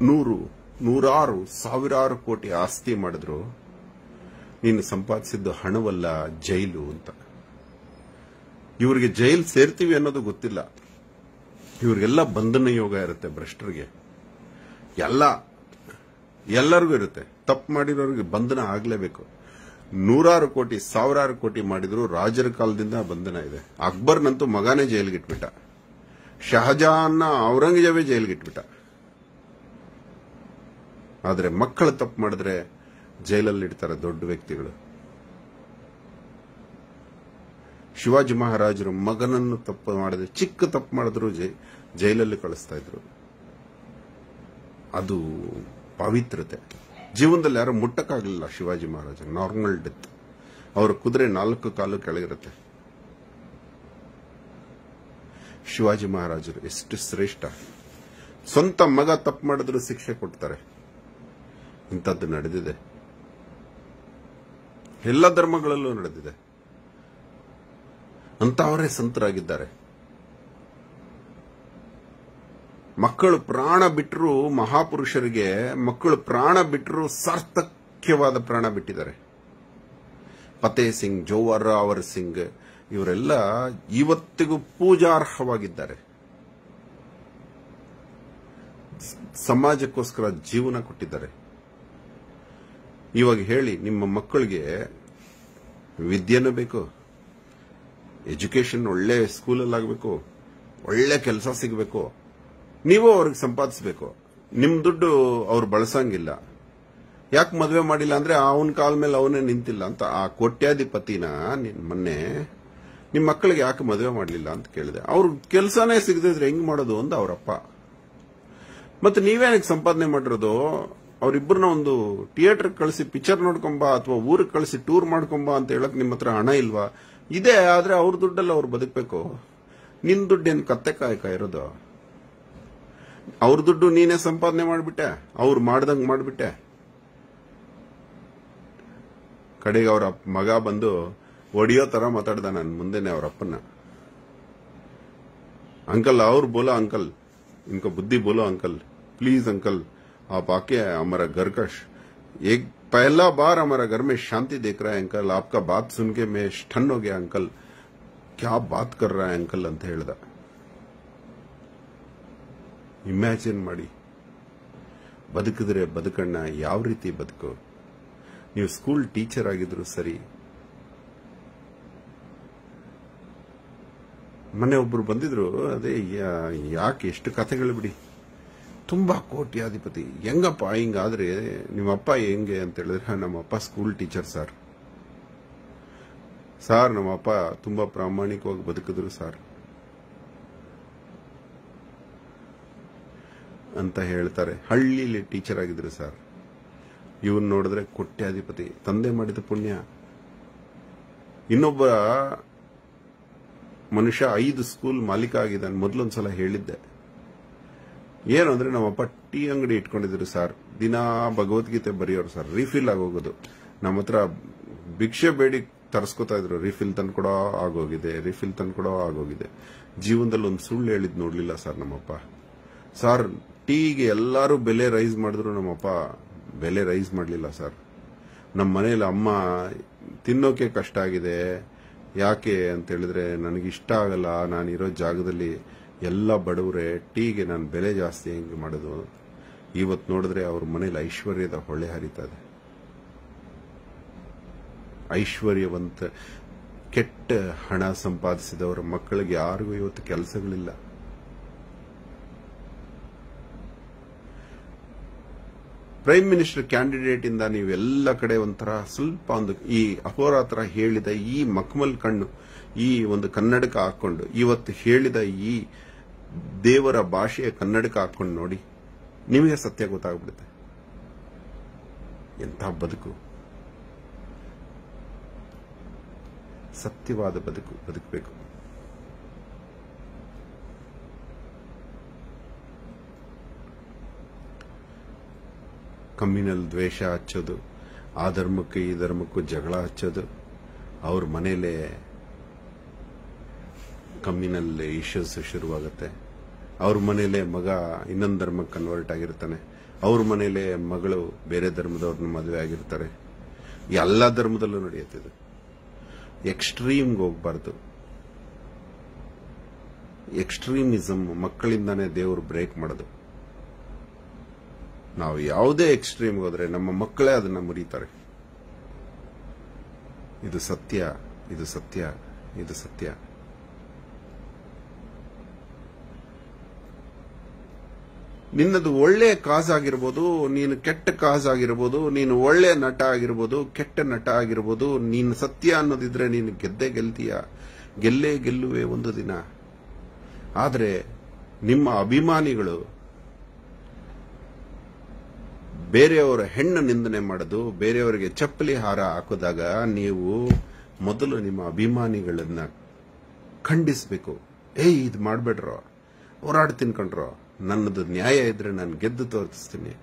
100 ಸಾವಿರಾರು ಕೋಟಿ ಆಸ್ತಿ ಮಾಡಿದ್ರು, ನೀನು ಸಂಪಾದಿಸಿದ್ದು ಹಣವಲ್ಲ ಜೈಲು ಅಂತ. ಇವರಿಗೆ ಜೈಲ್ ಸೇರ್ತೀವಿ ಅನ್ನೋದು ಗೊತ್ತಿಲ್ಲ. ಇವರಿಗೆಲ್ಲ ಬಂಧನ ಯೋಗ ಇರುತ್ತೆ ಭ್ರಷ್ಟರಿಗೆ. ಎಲ್ಲರಿಗೂ ಇರುತ್ತೆ. ತಪ್ಪು ಮಾಡಿರೋರಿಗೆ ಬಂಧನ ಆಗ್ಲೇಬೇಕು. 100 ಕೋಟಿ, 1000 ಕೋಟಿ ಮಾಡಿದ್ರು ರಾಜರ ಕಾಲದಿಂದ ಬಂಧನ ಇದೆ. ಅಕ್ಬರ್ನಂತೂ ಮಗನೇ ಜೈಲ್ಗಿಟ್ಬಿಟ್ಟ, ಶಹಜಹಾನ್ನ ಔರಂಗಜೇಬೇ ಜೈಲ್ಗಿಟ್ಬಿಟ್ಟ. ಆದ್ರೆ ಮಕ್ಕಳು ತಪ್ಪು ಮಾಡಿದ್ರೆ ಜೈಲಲ್ಲಿ ಇಡ್ತಾರೆ ದೊಡ್ಡ ವ್ಯಕ್ತಿಗಳು. ಶಿವಾಜಿ ಮಹಾರಾಜರು ಮಗನನ್ನು ತಪ್ಪು ಮಾಡಿದ್ರೆ, ಚಿಕ್ಕ ತಪ್ಪು ಮಾಡಿದ್ರು ಜೈಲಲ್ಲಿ ಕಳಿಸ್ತಾ ಇದ್ರು. ಅದು ಪವಿತ್ರತೆ. ಜೀವನದಲ್ಲಿ ಯಾರು ಮುಟ್ಟಕ್ಕಾಗಲಿಲ್ಲ ಶಿವಾಜಿ ಮಹಾರಾಜ. Normal death. ಅವರ ಕುದುರೆ 4 ಕಾಲು ಕೆಳಗಿರುತ್ತೆ. ಶಿವಾಜಿ ಮಹಾರಾಜರು ಎಷ್ಟು ಶ್ರೇಷ್ಠ. ಸ್ವಂತ ಮಗ ತಪ್ಪು ಮಾಡಿದ್ರು ಶಿಕ್ಷೆ ಕೊಡ್ತಾರೆ. ಇಂಥದ್ದು ನಡೆದಿದೆ. ಎಲ್ಲ ಧರ್ಮಗಳಲ್ಲೂ ನಡೆದಿದೆ. ಅಂತವರೇ ಸಂತರಾಗಿದ್ದಾರೆ. ಮಕ್ಕಳು ಪ್ರಾಣ ಬಿಟ್ಟರು, ಮಹಾಪುರುಷರಿಗೆ ಮಕ್ಕಳು ಪ್ರಾಣ ಬಿಟ್ಟರು ಸಾರ್ಥಕ್ಯವಾದ ಪ್ರಾಣ ಬಿಟ್ಟಿದ್ದಾರೆ. ಫತೇ ಸಿಂಗ್, ಜೋರಾವರ್ ಸಿಂಗ್ ಇವರೆಲ್ಲ ಇವತ್ತಿಗೂ ಪೂಜಾರ್ಹವಾಗಿದ್ದಾರೆ. ಸಮಾಜಕ್ಕೋಸ್ಕರ ಜೀವನ ಕೊಟ್ಟಿದ್ದಾರೆ. ಇವಾಗ ಹೇಳಿ, ನಿಮ್ಮ ಮಕ್ಕಳಿಗೆ ವಿದ್ಯೆನೂ ಬೇಕು, ಎಜುಕೇಶನ್ ಒಳ್ಳೆ ಸ್ಕೂಲಲ್ಲಿ ಆಗಬೇಕು, ಒಳ್ಳೆ ಕೆಲಸ ಸಿಗಬೇಕು, ನೀವು ಅವ್ರಿಗೆ ಸಂಪಾದಿಸಬೇಕು. ನಿಮ್ ದುಡ್ಡು ಅವ್ರು ಬಳಸಂಗಿಲ್ಲ. ಯಾಕೆ ಮದುವೆ ಮಾಡಿಲ್ಲ ಅಂದ್ರೆ ಅವನ ಕಾಲ ಮೇಲೆ ಅವನೇ ನಿಂತಿಲ್ಲ ಅಂತ ಆ ಕೋಟ್ಯಾಧಿಪತಿನ ಮೊನ್ನೆ ನಿಮ್ ಮಕ್ಕಳಿಗೆ ಯಾಕೆ ಮದುವೆ ಮಾಡಲಿಲ್ಲ ಅಂತ ಕೇಳಿದೆ. ಅವ್ರ ಕೆಲಸನೇ ಸಿಗದಿದ್ರೆ ಹೆಂಗ್ ಮಾಡೋದು ಅಂತ ಅವರಪ್ಪ. ಮತ್ತೆ ನೀವೇನಕ್ಕೆ ಸಂಪಾದನೆ ಮಾಡಿರೋದು? ಅವರಿಬ್ಬರನ್ನ ಒಂದು ಥಿಯೇಟರ್ ಕಳಿಸಿ ಪಿಕ್ಚರ್ ನೋಡ್ಕೊಂಬ ಅಥವಾ ಊರಿಗೆ ಕಳಿಸಿ ಟೂರ್ ಮಾಡ್ಕೊಂಬ ಅಂತ ಹೇಳಕ್ ನಿಮ್ಮ ಹತ್ರ ಹಣ ಇಲ್ವಾ? ಇದೆ, ಆದ್ರೆ ಅವ್ರ ದುಡ್ಡಲ್ಲಿ ಅವ್ರು ಬದುಕಬೇಕು. ನಿನ್ ದುಡ್ಡೇನು ಕತ್ತೆ ಕಾಯಕ ಇರೋದು? ಅವ್ರ ದುಡ್ಡು ನೀನೇ ಸಂಪಾದನೆ ಮಾಡ್ಬಿಟ್ಟೆ, ಅವ್ರು ಮಾಡ್ದಂಗ್ ಮಾಡ್ಬಿಟ್ಟೆ. ಕಡೆಗೆ ಅವರ ಮಗ ಬಂದು ಒಡಿಯೋ ತರ ಮಾತಾಡ್ದ ನನ್ನ ಮುಂದೆನೆ ಅವರಪ್ಪನ. अंकल और बोला अंकल, इनको बुद्धि बोलो अंकल, प्लीज अंकल आप आके हमारा घर का एक पहला बार हमारा घर में शांति देख रहा है अंकल, आपका बात सुन के मैं स्टन हो गया अंकल, क्या बात कर रहा है अंकल ಅಂತ ಹೇಳ್ದ. ಇಮ್ಯಾಜಿನ್ ಮಾಡಿ, ಬದುಕಿದ್ರೆ ಬದುಕಣ್ಣ, ಯಾವ ರೀತಿ ಬದುಕು? ನೀವು ಸ್ಕೂಲ್ ಟೀಚರ್ ಆಗಿದ್ರು ಸರಿ. ಮೊನ್ನೆ ಒಬ್ರು ಬಂದಿದ್ರು, ಅದೇ ಯಾಕೆ ಎಷ್ಟು ಕಥೆಗಳು ಬಿಡಿ, ತುಂಬಾ ಕೋಟ್ಯಾಧಿಪತಿ, ಹೆಂಗಪ್ಪ ಹಿಂಗಾದ್ರೆ ನಿಮ್ಮಪ್ಪ ಹೆಂಗೆ ಅಂತ ಹೇಳಿದ್ರೆ, ನಮ್ಮಪ್ಪ ಸ್ಕೂಲ್ ಟೀಚರ್ ಸರ್, ನಮ್ಮಪ್ಪ ತುಂಬಾ ಪ್ರಾಮಾಣಿಕವಾಗಿ ಬದುಕಿದ್ರು ಸರ್ ಅಂತ ಹೇಳ್ತಾರೆ. ಹಳ್ಳಿಲಿ ಟೀಚರ್ ಆಗಿದ್ರು ಸರ್. ಇವನ್ ನೋಡಿದ್ರೆ ಕೋಟ್ಯಾಧಿಪತಿ, ತಂದೆ ಮಾಡಿದ ಪುಣ್ಯ. ಇನ್ನೊಬ್ಬ ಮನುಷ್ಯ 5 ಸ್ಕೂಲ್ ಮಾಲೀಕ ಆಗಿದ್ದಾನೆ. ಮೊದಲೊಂದ್ಸಲ ಹೇಳಿದ್ದೆ. ಏನು ಅಂದ್ರೆ, ನಮ್ಮಪ್ಪ ಟೀ ಅಂಗಡಿ ಇಟ್ಕೊಂಡಿದ್ರು ಸರ್, ದಿನಾ ಭಗವದ್ಗೀತೆ ಬರೆಯೋರು ಸರ್, ರೀಫಿಲ್ ಆಗೋಗೋದು. ನಮ್ಮ ಹತ್ರ ಭಿಕ್ಷೆ ಬೇಡಿ ತರಿಸ್ಕೊತಾ ಇದ್ರು, ರೀಫಿಲ್ ತಂದ್ಕೊಡೋ ಆಗೋಗಿದೆ. ಜೀವನದಲ್ಲಿ ಒಂದು ಸುಳ್ಳು ಹೇಳಿದ್ ನೋಡ್ಲಿಲ್ಲ ಸರ್ ನಮ್ಮಪ್ಪ. ಸರ್, ಟೀಗೆ ಎಲ್ಲರೂ ಬೆಲೆ ರೈಸ್ ಮಾಡಿದ್ರು, ನಮ್ಮಪ್ಪ ಬೆಲೆ ರೈಸ್ ಮಾಡಲಿಲ್ಲ ಸರ್. ನಮ್ಮ ಮನೇಲಿ ಅಮ್ಮ ತಿನ್ನೋಕೆ ಕಷ್ಟ ಆಗಿದೆ, ಯಾಕೆ ಅಂತ ಹೇಳಿದ್ರೆ ನನಗಿಷ್ಟ ಆಗಲ್ಲ, ನಾನಿರೋ ಜಾಗದಲ್ಲಿ ಎಲ್ಲ ಬಡವರೇ, ಟೀಗೆ ನಾನು ಬೆಲೆ ಜಾಸ್ತಿ ಹೆಂಗೆ ಮಾಡೋದು? ಇವತ್ತು ನೋಡಿದ್ರೆ ಅವ್ರ ಮನೇಲಿ ಐಶ್ವರ್ಯದ ಹೊಳೆ ಹರಿತಾ ಇದೆ. ಐಶ್ವರ್ಯವಂತ ಕೆಟ್ಟ ಹಣ ಸಂಪಾದಿಸಿದವರ ಮಕ್ಕಳಿಗೆ ಯಾರಿಗೂ ಇವತ್ತು ಕೆಲಸಗಳಿಲ್ಲ. ಪ್ರೈಮ್ ಮಿನಿಸ್ಟರ್ ಕ್ಯಾಂಡಿಡೇಟ್ ಇಂದ ನೀವೆಲ್ಲ ಕಡೆ ಒಂಥರ ಸ್ವಲ್ಪ ಒಂದು ಈ ಅಹೋರಾತ್ರ ಹೇಳಿದ ಈ ಮಕ್ಮಲ್ ಕಣ್ಣು, ಈ ಒಂದು ಕನ್ನಡಕ ಹಾಕೊಂಡು, ಇವತ್ತು ಹೇಳಿದ ಈ ದೇವರ ಭಾಷೆಯ ಕನ್ನಡಕ ಹಾಕೊಂಡು ನೋಡಿ, ನಿಮಗೆ ಸತ್ಯ ಗೊತ್ತಾಗ್ಬಿಡುತ್ತೆ. ಎಂಥ ಬದುಕು, ಸತ್ಯವಾದ ಬದುಕಬೇಕು. ಕಮ್ಯುನಲ್ ದ್ವೇಷ ಹಚ್ಚೋದು, ಆ ಧರ್ಮಕ್ಕೆ ಈ ಧರ್ಮಕ್ಕೂ ಜಗಳ ಹಚ್ಚೋದು, ಅವ್ರ ಮನೇಲೆ ಕಮ್ಯುನಲ್ ಇಶ್ಯೂಸ್ ಶುರುವಾಗುತ್ತೆ. ಅವ್ರ ಮನೇಲೆ ಮಗ ಇನ್ನೊಂದು ಧರ್ಮಕ್ಕೆ ಕನ್ವರ್ಟ್ ಆಗಿರ್ತಾನೆ, ಅವ್ರ ಮನೇಲೆ ಮಗಳು ಬೇರೆ ಧರ್ಮದವ್ರನ್ನ ಮದುವೆ ಆಗಿರ್ತಾರೆ. ಎಲ್ಲ ಧರ್ಮದಲ್ಲೂ ನಡೆಯುತ್ತಿದೆ. ಎಕ್ಸ್ಟ್ರೀಮ್ಗೆ ಹೋಗ್ಬಾರ್ದು. ಎಕ್ಸ್ಟ್ರೀಮಿಸಮ್ ಮಕ್ಕಳಿಂದಾನೇ ದೇವರು ಬ್ರೇಕ್ ಮಾಡೋದು. ನಾವು ಯಾವುದೇ ಎಕ್ಸ್ಟ್ರೀಮ್ ಹೋದ್ರೆ ನಮ್ಮ ಮಕ್ಕಳೇ ಅದನ್ನ ಮುರಿತಾರೆ. ಇದು ಸತ್ಯ, ಇದು ಸತ್ಯ, ಇದು ಸತ್ಯ. ನಿನ್ನದು ಒಳ್ಳೆ ಕಾಸ್ ಆಗಿರ್ಬೋದು, ನೀನು ಕೆಟ್ಟ ಕಾಸ್ ಆಗಿರ್ಬೋದು, ನೀನು ಒಳ್ಳೆ ನಟ ಆಗಿರ್ಬೋದು, ಕೆಟ್ಟ ನಟ ಆಗಿರ್ಬೋದು, ನೀನು ಸತ್ಯ ಅನ್ನೋದಿದ್ರೆ ನೀನು ಗೆಲ್ಲೇ ಗೆಲ್ಲುವೆ ಒಂದು ದಿನ. ಆದ್ರೆ ನಿಮ್ಮ ಅಭಿಮಾನಿಗಳು ಬೇರೆಯವರ ಹೆಣ್ಣು ನಿಂದನೆ ಮಾಡೋದು, ಬೇರೆಯವರಿಗೆ ಚಪ್ಪಲಿ ಹಾರ ಹಾಕೋದಾಗ ನೀವು ಮೊದಲು ನಿಮ್ಮ ಅಭಿಮಾನಿಗಳನ್ನ ಖಂಡಿಸಬೇಕು. ಇದು ಮಾಡ್ಬೇಡ್ರೋ, ಹೋರಾಡ್ ತಿನ್ಕೊಂಡ್ರೋ, ನನ್ನದು ನ್ಯಾಯ ಇದ್ರೆ ನಾನು ಗೆದ್ದು ತೋರಿಸ್ತೀನಿ,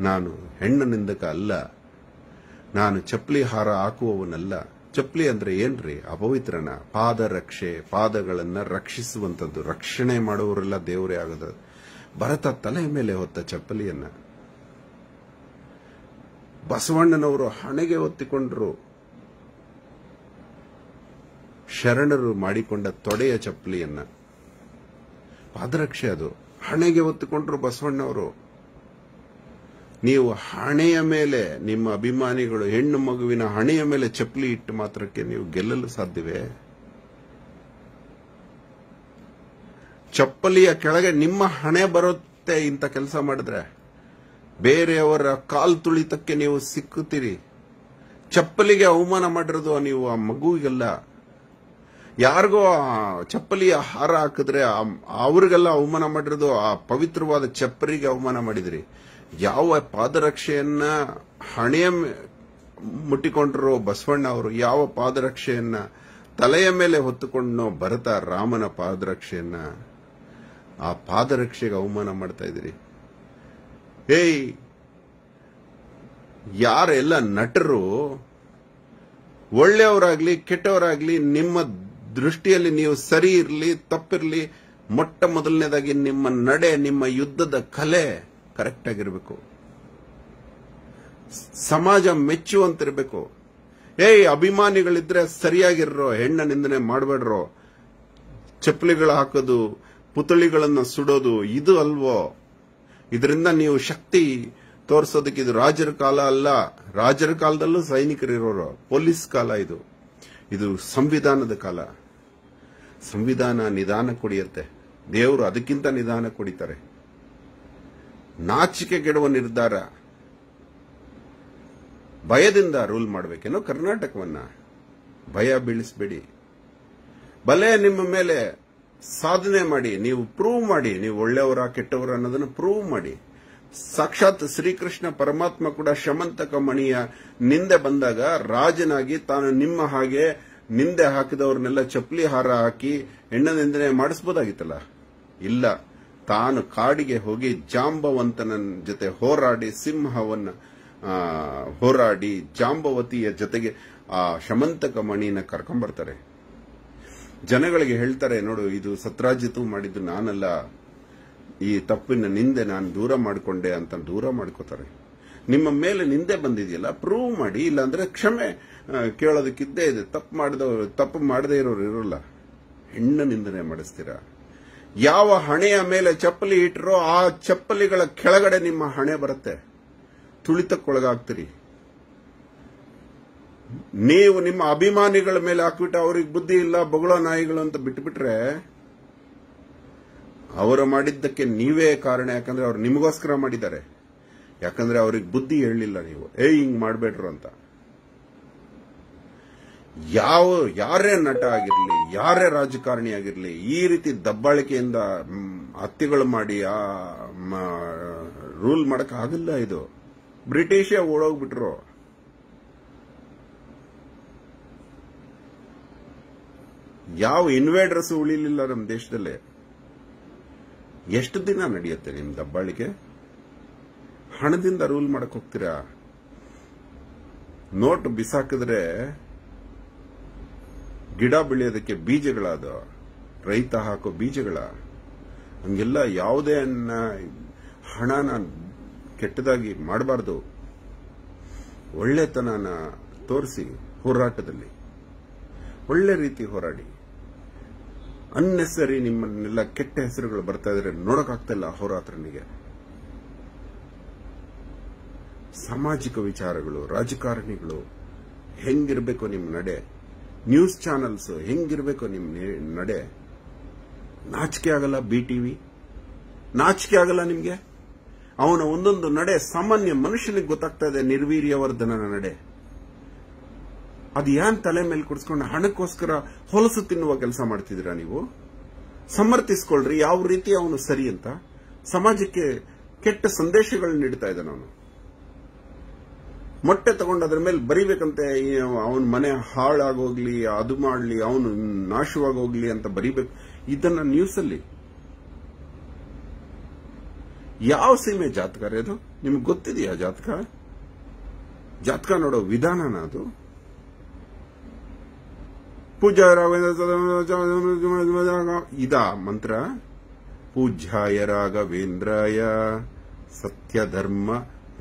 ನಾನು ಹೆಣ್ಣು ನಿಂದಕ ಅಲ್ಲ, ನಾನು ಚಪ್ಪಲಿ ಹಾರ ಹಾಕುವವನಲ್ಲ. ಚಪ್ಪಲಿ ಅಂದ್ರೆ ಏನ್ರಿ? ಅಪವಿತ್ರನ ಪಾದರಕ್ಷೆ, ಪಾದಗಳನ್ನ ರಕ್ಷಿಸುವಂತದ್ದು. ರಕ್ಷಣೆ ಮಾಡುವವರೆಲ್ಲ ದೇವರೇ ಆಗದ. ಭರತ ತಲೆ ಮೇಲೆ ಹೊತ್ತ ಚಪ್ಪಲಿಯನ್ನ ಬಸವಣ್ಣನವರು ಹಣೆಗೆ ಒತ್ತಿಕೊಂಡ್ರು. ಶರಣರು ಮಾಡಿಕೊಂಡ ತೊಡೆಯ ಚಪ್ಪಲಿಯನ್ನ, ಪಾದರಕ್ಷೆ ಅದು, ಹಣೆಗೆ ಒತ್ತಿಕೊಂಡ್ರು ಬಸವಣ್ಣವರು. ನೀವು ಹಣೆಯ ಮೇಲೆ, ನಿಮ್ಮ ಅಭಿಮಾನಿಗಳು ಹೆಣ್ಣು ಮಗುವಿನ ಹಣೆಯ ಮೇಲೆ ಚಪ್ಪಲಿ ಇಟ್ಟು ಮಾತ್ರಕ್ಕೆ ನೀವು ಗೆಲ್ಲಲು ಸಾಧ್ಯವೇ? ಚಪ್ಪಲಿಯ ಕೆಳಗೆ ನಿಮ್ಮ ಹಣೆ ಬರುತ್ತೆ ಇಂಥ ಕೆಲಸ ಮಾಡಿದ್ರೆ. ಬೇರೆಯವರ ಕಾಲ್ ತುಳಿತಕ್ಕೆ ನೀವು ಸಿಕ್ಕುತ್ತೀರಿ. ಚಪ್ಪಲಿಗೆ ಅವಮಾನ ಮಾಡಿರೋದು ನೀವು ಆ ಮಗುವಿಗೆಲ್ಲ. ಯಾರಿಗೋ ಚಪ್ಪಲಿಯ ಹಾರ ಹಾಕಿದ್ರೆ ಅವ್ರಿಗೆಲ್ಲ ಅವಮಾನ ಮಾಡಿರೋದು ಆ ಪವಿತ್ರವಾದ ಚಪ್ಪಲಿಗೆ ಅವಮಾನ ಮಾಡಿದ್ರಿ. ಯಾವ ಪಾದರಕ್ಷೆಯನ್ನ ಹಣೆಯ ಮುಟ್ಟಿಕೊಂಡ್ರೋ ಬಸವಣ್ಣ ಅವರು, ಯಾವ ಪಾದರಕ್ಷೆಯನ್ನ ತಲೆಯ ಮೇಲೆ ಹೊತ್ತುಕೊಂಡೋ ಭರತ ರಾಮನ ಪಾದರಕ್ಷೆಯನ್ನ, ಆ ಪಾದರಕ್ಷೆಗೆ ಅವಮಾನ ಮಾಡ್ತಾ ಇದ್ದೀರಿ. ಯಾರೆಲ್ಲ ನಟರು ಒಳ್ಳೆಯವರಾಗ್ಲಿ ಕೆಟ್ಟವರಾಗ್ಲಿ, ನಿಮ್ಮ ದೃಷ್ಟಿಯಲ್ಲಿ ನೀವು ಸರಿ ಇರಲಿ ತಪ್ಪಿರಲಿ, ಮೊಟ್ಟ ಮೊದಲನೇದಾಗಿ ನಿಮ್ಮ ನಡೆ, ನಿಮ್ಮ ಯುದ್ಧದ ಕಲೆ ಕರೆಕ್ಟ್ ಆಗಿರ್ಬೇಕು. ಸಮಾಜ ಮೆಚ್ಚುವಂತಿರ್ಬೇಕು. ಅಭಿಮಾನಿಗಳಿದ್ರೆ ಸರಿಯಾಗಿರೋ, ಹೆಣ್ಣ ನಿಂದನೆ ಮಾಡಬೇಡ್ರೋ. ಚಪ್ಪಲಿಗಳು ಹಾಕೋದು, ಪುತಳಿಗಳನ್ನ ಸುಡೋದು ಇದು ಅಲ್ವೋ? ಇದರಿಂದ ನೀವು ಶಕ್ತಿ ತೋರಿಸೋದಕ್ಕೆ ಇದು ರಾಜರ ಕಾಲ ಅಲ್ಲ. ರಾಜರ ಕಾಲದಲ್ಲೂ ಸೈನಿಕರಿರೋರು, ಪೊಲೀಸ್ ಕಾಲ ಇದು. ಇದು ಸಂವಿಧಾನದ ಕಾಲ. ಸಂವಿಧಾನ ನಿಧಾನ ಕೊಡಿಯುತ್ತೆ, ದೇವರು ಅದಕ್ಕಿಂತ ನಿಧಾನ ಕೊಡಿತಾರೆ. ನಾಚಿಕೆಗೆಡುವ ನಿರ್ಧಾರ. ಭಯದಿಂದ ರೂಲ್ ಮಾಡಬೇಕೇನೋ ಕರ್ನಾಟಕವನ್ನ? ಭಯ ಬೀಳಿಸಬೇಡಿ. ಭಲೆ ನಿಮ್ಮ ಮೇಲೆ ಸಾಧನೆ ಮಾಡಿ, ನೀವು ಪ್ರೂವ್ ಮಾಡಿ, ನೀವು ಒಳ್ಳೆಯವರ ಕೆಟ್ಟವರ ಅನ್ನೋದನ್ನು ಪ್ರೂವ್ ಮಾಡಿ. ಸಾಕ್ಷಾತ್ ಶ್ರೀಕೃಷ್ಣ ಪರಮಾತ್ಮ ಕೂಡ ಶಮಂತಕ ಮಣಿಯ ನಿಂದೆ ಬಂದಾಗ ರಾಜನಾಗಿ ತಾನು ನಿಮ್ಮ ಹಾಗೆ ನಿಂದೆ ಹಾಕಿದವ್ರನ್ನೆಲ್ಲ ಚಪ್ಪಲಿ ಹಾರ ಹಾಕಿ ಹೆಣ್ಣ ನಿಂದನೆ ಮಾಡಿಸಬಹುದಾಗಿತ್ತಲ್ಲ. ಇಲ್ಲ, ತಾನು ಕಾಡಿಗೆ ಹೋಗಿ ಜಾಂಬವಂತನ ಜೊತೆ ಹೋರಾಡಿ, ಸಿಂಹವನ್ನ ಹೋರಾಡಿ ಜಾಂಬವತಿಯ ಜೊತೆಗೆ ಆ ಶಮಂತಕ ಮಣಿನ ಕರ್ಕೊಂಡ್ಬರ್ತಾರೆ. ಜನಗಳಿಗೆ ಹೇಳ್ತಾರೆ, ನೋಡು ಇದು ಸತ್ರಾಜಿತು ಮಾಡಿದ್ದು ನಾನಲ್ಲ, ಈ ತಪ್ಪಿನ ನಿಂದೆ ನಾನು ದೂರ ಮಾಡಿಕೊಂಡೆ ಅಂತ ದೂರ ಮಾಡ್ಕೋತಾರೆ. ನಿಮ್ಮ ಮೇಲೆ ನಿಂದೆ ಬಂದಿದೆಯಲ್ಲ, ಪ್ರೂವ್ ಮಾಡಿ. ಇಲ್ಲಾಂದ್ರೆ ಕ್ಷಮೆ ಕೇಳೋದಕ್ಕಿದ್ದೇ ಇದೆ. ತಪ್ಪು ಮಾಡದೇ ಇರೋರು ಇರೋಲ್ಲ. ಹೆಣ್ಣು ನಿಂದನೆ ಮಾಡಿಸ್ತೀರಾ. ಯಾವ ಹಣೆಯ ಮೇಲೆ ಚಪ್ಪಲಿ ಇಟ್ಟರೋ ಆ ಚಪ್ಪಲಿಗಳ ಕೆಳಗಡೆ ನಿಮ್ಮ ಹಣೆ ಬರುತ್ತೆ, ತುಳಿತಕ್ಕೊಳಗಾಗ್ತೀರಿ. ನೀವು ನಿಮ್ಮ ಅಭಿಮಾನಿಗಳ ಮೇಲೆ ಹಾಕ್ಬಿಟ್ಟು ಅವ್ರಿಗೆ ಬುದ್ಧಿ ಇಲ್ಲ, ಬೊಗಳೋ ನಾಯಿಗಳು ಅಂತ ಬಿಟ್ಬಿಟ್ರೆ ಅವರು ಮಾಡಿದ್ದಕ್ಕೆ ನೀವೇ ಕಾರಣ. ಯಾಕಂದ್ರೆ ಅವ್ರು ನಿಮಗೋಸ್ಕರ ಮಾಡಿದ್ದಾರೆ. ಯಾಕಂದ್ರೆ ಅವ್ರಿಗೆ ಬುದ್ಧಿ ಹೇಳಲಿಲ್ಲ ನೀವು, ಹಿಂಗ್ ಮಾಡ್ಬೇಡ್ರು ಅಂತ. ಯಾರೇ ನಟ ಆಗಿರ್ಲಿ, ಯಾರೇ ರಾಜಕಾರಣಿ ಆಗಿರ್ಲಿ, ಈ ರೀತಿ ದಬ್ಬಾಳಿಕೆಯಿಂದ ಹತ್ಯೆಗಳು ಮಾಡಿ ರೂಲ್ ಮಾಡಕ್ ಆಗಲ್ಲ. ಇದು ಬ್ರಿಟಿಷೇ ಓಡೋಗ್ಬಿಟ್ರು. ಯಾವ ಇನ್ವೇಡರ್ಸ್ ಉಳಿಲಿಲ್ಲ ನಮ್ಮ ದೇಶದಲ್ಲೇ. ಎಷ್ಟು ದಿನ ನಡೆಯುತ್ತೆ ನಿಮ್ ದಬ್ಬಾಳಿಕೆ? ಹಣದಿಂದ ರೂಲ್ ಮಾಡಕ್ ಹೋಗ್ತೀರಾ? ನೋಟ್ ಬಿಸಾಕಿದ್ರೆ ಗಿಡ ಬೆಳೆಯೋದಕ್ಕೆ ಬೀಜಗಳಾದ, ರೈತ ಹಾಕೋ ಬೀಜಗಳ. ಹಂಗೆಲ್ಲ ಯಾವುದೇ ಹಣನ ಕೆಟ್ಟದಾಗಿ ಮಾಡಬಾರ್ದು. ಒಳ್ಳೆತನನ ತೋರಿಸಿ ಹೋರಾಟದಲ್ಲಿ ಒಳ್ಳೆ ರೀತಿ ಹೋರಾಡಿ. ಅನ್ನೆಸರಿ ನಿಮ್ಮನ್ನೆಲ್ಲ ಕೆಟ್ಟ ಹೆಸರುಗಳು ಬರ್ತಾ ಇದ್ರೆ ನೋಡಕ್ಕಾಗ್ತಿಲ್ಲ ಹೋರಾಟನಿಗೆ. ಸಾಮಾಜಿಕ ವಿಚಾರಗಳು, ರಾಜಕಾರಣಿಗಳು ಹೆಂಗಿರ್ಬೇಕು ನಿಮ್ಮ ನಡೆ, ನ್ಯೂಸ್ ಚಾನೆಲ್ಸ್ ಹೆಂಗಿರ್ಬೇಕು ನಿಮ್ಮ ನಡೆ. ನಾಚಿಕೆ ಆಗಲ್ಲ? BTV ನಾಚಿಕೆ ಆಗಲ್ಲ ನಿಮ್ಗೆ? ಅವನ ಒಂದೊಂದು ನಡೆ ಸಾಮಾನ್ಯ ಮನುಷ್ಯನಿಗೆ ಗೊತ್ತಾಗ್ತಾ ಇದೆ. ನಿರ್ವೀರ್ಯವರ್ಧನನ ನಡೆ ಅದು ಏನ್ ತಲೆ ಮೇಲೆ ಕುಡಿಸ್ಕೊಂಡು ಹಣಕ್ಕೋಸ್ಕರ ಹೊಲಸು ತಿನ್ನುವ ಕೆಲಸ ಮಾಡ್ತಿದ್ದೀರಾ ನೀವು? ಸಮರ್ಥಿಸ್ಕೊಳ್ರಿ ಯಾವ ರೀತಿ ಅವನು ಸರಿ ಅಂತ. ಸಮಾಜಕ್ಕೆ ಕೆಟ್ಟ ಸಂದೇಶಗಳನ್ನ ನೀಡ್ತಾ ಇದ್ದಾನೆ ಅವನು. ಮೊಟ್ಟೆ ತಗೊಂಡು ಅದ್ರ ಮೇಲೆ ಬರಿಬೇಕಂತೆ, ಅವನ ಮನೆ ಹಾಳಾಗೋಗ್ಲಿ, ಅದು ಮಾಡ್ಲಿ, ಅವನು ನಾಶವಾಗೋಗ್ಲಿ ಅಂತ ಬರಿಬೇಕು. ಇದನ್ನ ನ್ಯೂಸ್ ಅಲ್ಲಿ ಯಾವ ಸೀಮೆ ಜಾತಕ ಅದು ನಿಮ್ಗೆ ಗೊತ್ತಿದೆಯಾ? ಜಾತಕ ಜಾತಕ ನೋಡೋ ವಿಧಾನನ ಅದು. ಪೂಜ್ಯ ಇದ ಮಂತ್ರ. ಪೂಜ್ಯಾಯ ರಾಘವೇಂದ್ರಾಯ ಸತ್ಯಧರ್ಮ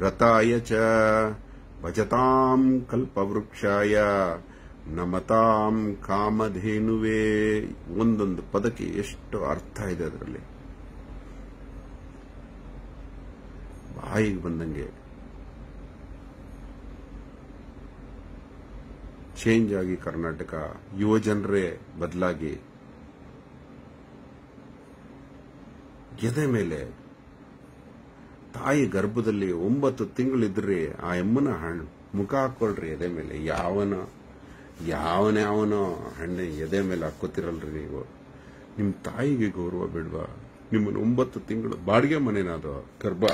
ರತಾಯ ಚ ಭಜತಾಂ ಕಲ್ಪವೃಕ್ಷಾಯ ನಮತಾಂ ಕಾಮಧೇನುವೆ. ಒಂದೊಂದು ಪದಕ್ಕೆ ಎಷ್ಟು ಅರ್ಥ ಇದೆ ಅದರಲ್ಲಿ. ಬಾಯಿಗೆ ಬಂದಂಗೆ ಚೇಂಜ್ ಆಗಿ ಕರ್ನಾಟಕ, ಯುವಜನರೇ ಬದಲಾಗಿ ಎದೆ ಮೇಲೆ ತಾಯಿ ಗರ್ಭದಲ್ಲಿ 9 ತಿಂಗಳಿದ್ರಿ ಆ ಎಮ್ಮನ ಮುಖ ಹಾಕೊಳ್ರಿ ಎದೆ ಮೇಲೆ. ಯಾವನೋ ಹಣ್ಣೆ ಎದೆ ಮೇಲೆ ಹಾಕೋತಿರಲ್ರಿ ನೀವು. ನಿಮ್ ತಾಯಿಗೆ ಗೌರವ ಬೇಡ್ವಾ? ನಿಮ್ಮನ್ನು 9 ತಿಂಗಳು ಬಾಡಿಗೆ ಮನೆನಾದ ಗರ್ಭ.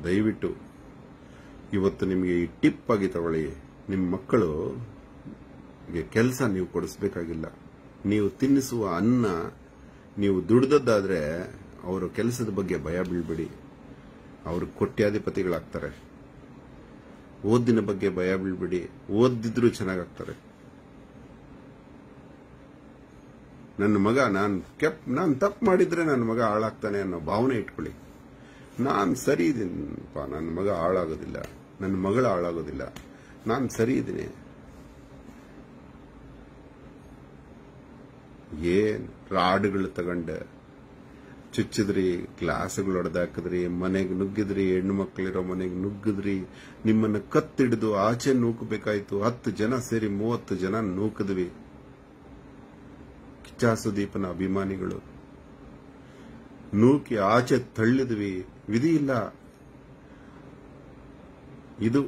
ದಯವಿಟ್ಟು ಇವತ್ತು ನಿಮಗೆ ಈ ಟಿಪ್ ಆಗಿ ತಗೊಳ್ಳಿ. ನಿಮ್ಮ ಮಕ್ಕಳು ಕೆಲಸ ನೀವು ಕೊಡಿಸಬೇಕಾಗಿಲ್ಲ. ನೀವು ತಿನ್ನಿಸುವ ಅನ್ನ ನೀವು ದುಡ್ದದ್ದಾದ್ರೆ ಅವರ ಕೆಲಸದ ಬಗ್ಗೆ ಭಯ ಬೀಳ್ಬೇಡಿ. ಅವರು ಕೋಟ್ಯಾಧಿಪತಿಗಳಾಗ್ತಾರೆ. ಓದಿನ ಬಗ್ಗೆ ಭಯ ಬೀಳ್ಬೇಡಿ. ಓದಿದ್ರು ಚೆನ್ನಾಗಾಗ್ತಾರೆ. ನನ್ನ ಮಗ ನಾನು ತಪ್ಪು ಮಾಡಿದ್ರೆ ನನ್ನ ಮಗ ಹಾಳಾಗ್ತಾನೆ ಅನ್ನೋ ಭಾವನೆ ಇಟ್ಕೊಳ್ಳಿ. ನಾನು ಸರಿ ಇದ್ದೀನಿಪ್ಪ, ನನ್ನ ಮಗ ಹಾಳಾಗೋದಿಲ್ಲ, ನನ್ನ ಮಗಳು ಹಾಳಾಗೋದಿಲ್ಲ, ನಾನು ಸರಿ ಇದ್ದೀನಿ. ಏನ್ ರಾಡುಗಳು ತಗೊಂಡೆ ಚುಚ್ಚಿದ್ರಿ, ಗ್ಲಾಸ್ಗಳು ಹೊಡೆದಾಕಿದ್ರಿ, ಮನೆಗೆ ನುಗ್ಗಿದ್ರಿ, ಹೆಣ್ಣು ಮಕ್ಕಳಿರೋ ಮನೆಗೆ ನುಗ್ಗಿದ್ರಿ, ನಿಮ್ಮನ್ನ ಕತ್ತಿಡಿದು ಆಚೆ ನೂಕಬೇಕಾಯ್ತು. 10 ಜನ ಸೇರಿ 30 ಜನ ನೂಕಿದ್ವಿ. ಕಿಚ್ಚ ಸುದೀಪನ ಅಭಿಮಾನಿಗಳು ನೂಕಿ ಆಚೆ ತಳ್ಳಿದ್ವಿ. ವಿಧಿ ಇಲ್ಲ. ಇದು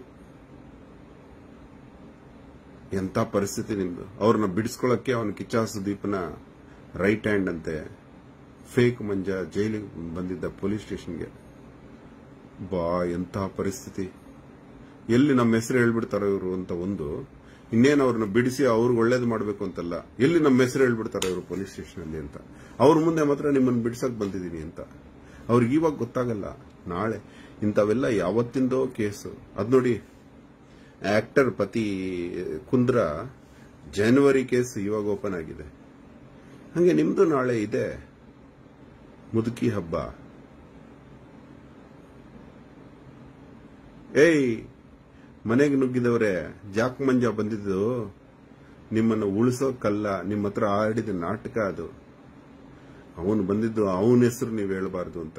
ಎಂತ ಪರಿಸ್ಥಿತಿ ನಿಮ್ದು. ಅವ್ರನ್ನ ಬಿಡಿಸ್ಕೊಳ್ಳಕ್ಕೆ ಅವನ ಕಿಚ್ಚ ಸುದೀಪನ ರೈಟ್ ಹ್ಯಾಂಡ್ ಅಂತೆ ಫೇಕ್ ಮಂಜ ಜೈಲಿಗೆ ಬಂದಿದ್ದ ಪೊಲೀಸ್ ಸ್ಟೇಷನ್ಗೆ. ಎಂತ ಪರಿಸ್ಥಿತಿ. ಎಲ್ಲಿ ನಮ್ಮ ಹೆಸರು ಹೇಳ್ಬಿಡ್ತಾರೋ ಇವರು ಅಂತ ಒಂದು, ಇನ್ನೇನು ಅವ್ರನ್ನ ಬಿಡಿಸಿ ಅವ್ರಿಗೆ ಒಳ್ಳೇದು ಮಾಡಬೇಕು ಅಂತಲ್ಲ, ಎಲ್ಲಿ ನಮ್ಮ ಹೆಸರು ಹೇಳ್ಬಿಡ್ತಾರೋ ಇವರು ಪೊಲೀಸ್ ಸ್ಟೇಷನ್ ಅಲ್ಲಿ ಅಂತ. ಅವ್ರ ಮುಂದೆ ಮಾತ್ರ ನಿಮ್ಮನ್ನು ಬಿಡಿಸಕ್ ಬಂದಿದ್ದೀನಿ ಅಂತ ಅವ್ರಿಗೆ ಇವಾಗ ಗೊತ್ತಾಗಲ್ಲ. ನಾಳೆ ಇಂಥವೆಲ್ಲ ಯಾವತ್ತಿಂದೋ ಕೇಸು. ಅದ್ ನೋಡಿ, ಆಕ್ಟರ್ ಪತಿ ಕುಂದ್ರ ಜನವರಿ ಕೇಸ್ ಇವಾಗ ಓಪನ್ ಆಗಿದೆ. ಹಂಗೆ ನಿಮ್ದು ನಾಳೆ ಇದೆ ಮುದುಕಿ ಹಬ್ಬ. ಮನೆಗೆ ನುಗ್ಗಿದವ್ರೆ, ಜಾಕ್ ಮಂಜ ಬಂದಿದ್ದು ನಿಮ್ಮನ್ನು ಉಳಿಸೋಕಲ್ಲ, ನಿಮ್ಮ ಹತ್ರ ಆಡಿದ ನಾಟಕ ಅದು. ಅವನು ಬಂದಿದ್ದು ಅವನ ಹೆಸರು ನೀವು ಹೇಳಬಾರ್ದು ಅಂತ,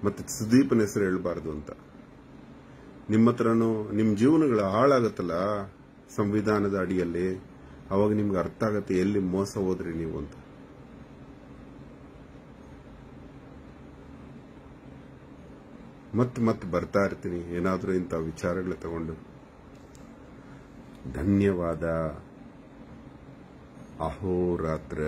ಮತ್ತೆ ಸುದೀಪನ ಹೆಸರು ಹೇಳಬಾರ್ದು ಅಂತ. ನಿಮ್ಮ ಹತ್ರನೂ ನಿಮ್ಮ ಜೀವನಗಳ ಹಾಳಾಗತ್ತಲ್ಲ ಸಂವಿಧಾನದ ಅಡಿಯಲ್ಲಿ. ಅವಾಗ ನಿಮ್ಗೆ ಅರ್ಥ ಆಗತ್ತೆ ಎಲ್ಲಿ ಮೋಸ ಹೋದ್ರಿ ನೀವು ಅಂತ. ಮತ್ತೆ ಬರ್ತಾ ಇರ್ತೀನಿ ಏನಾದ್ರೂ ಇಂಥ ವಿಚಾರಗಳು ತಗೊಂಡು. ಧನ್ಯವಾದ. ಅಹೋರಾತ್ರ.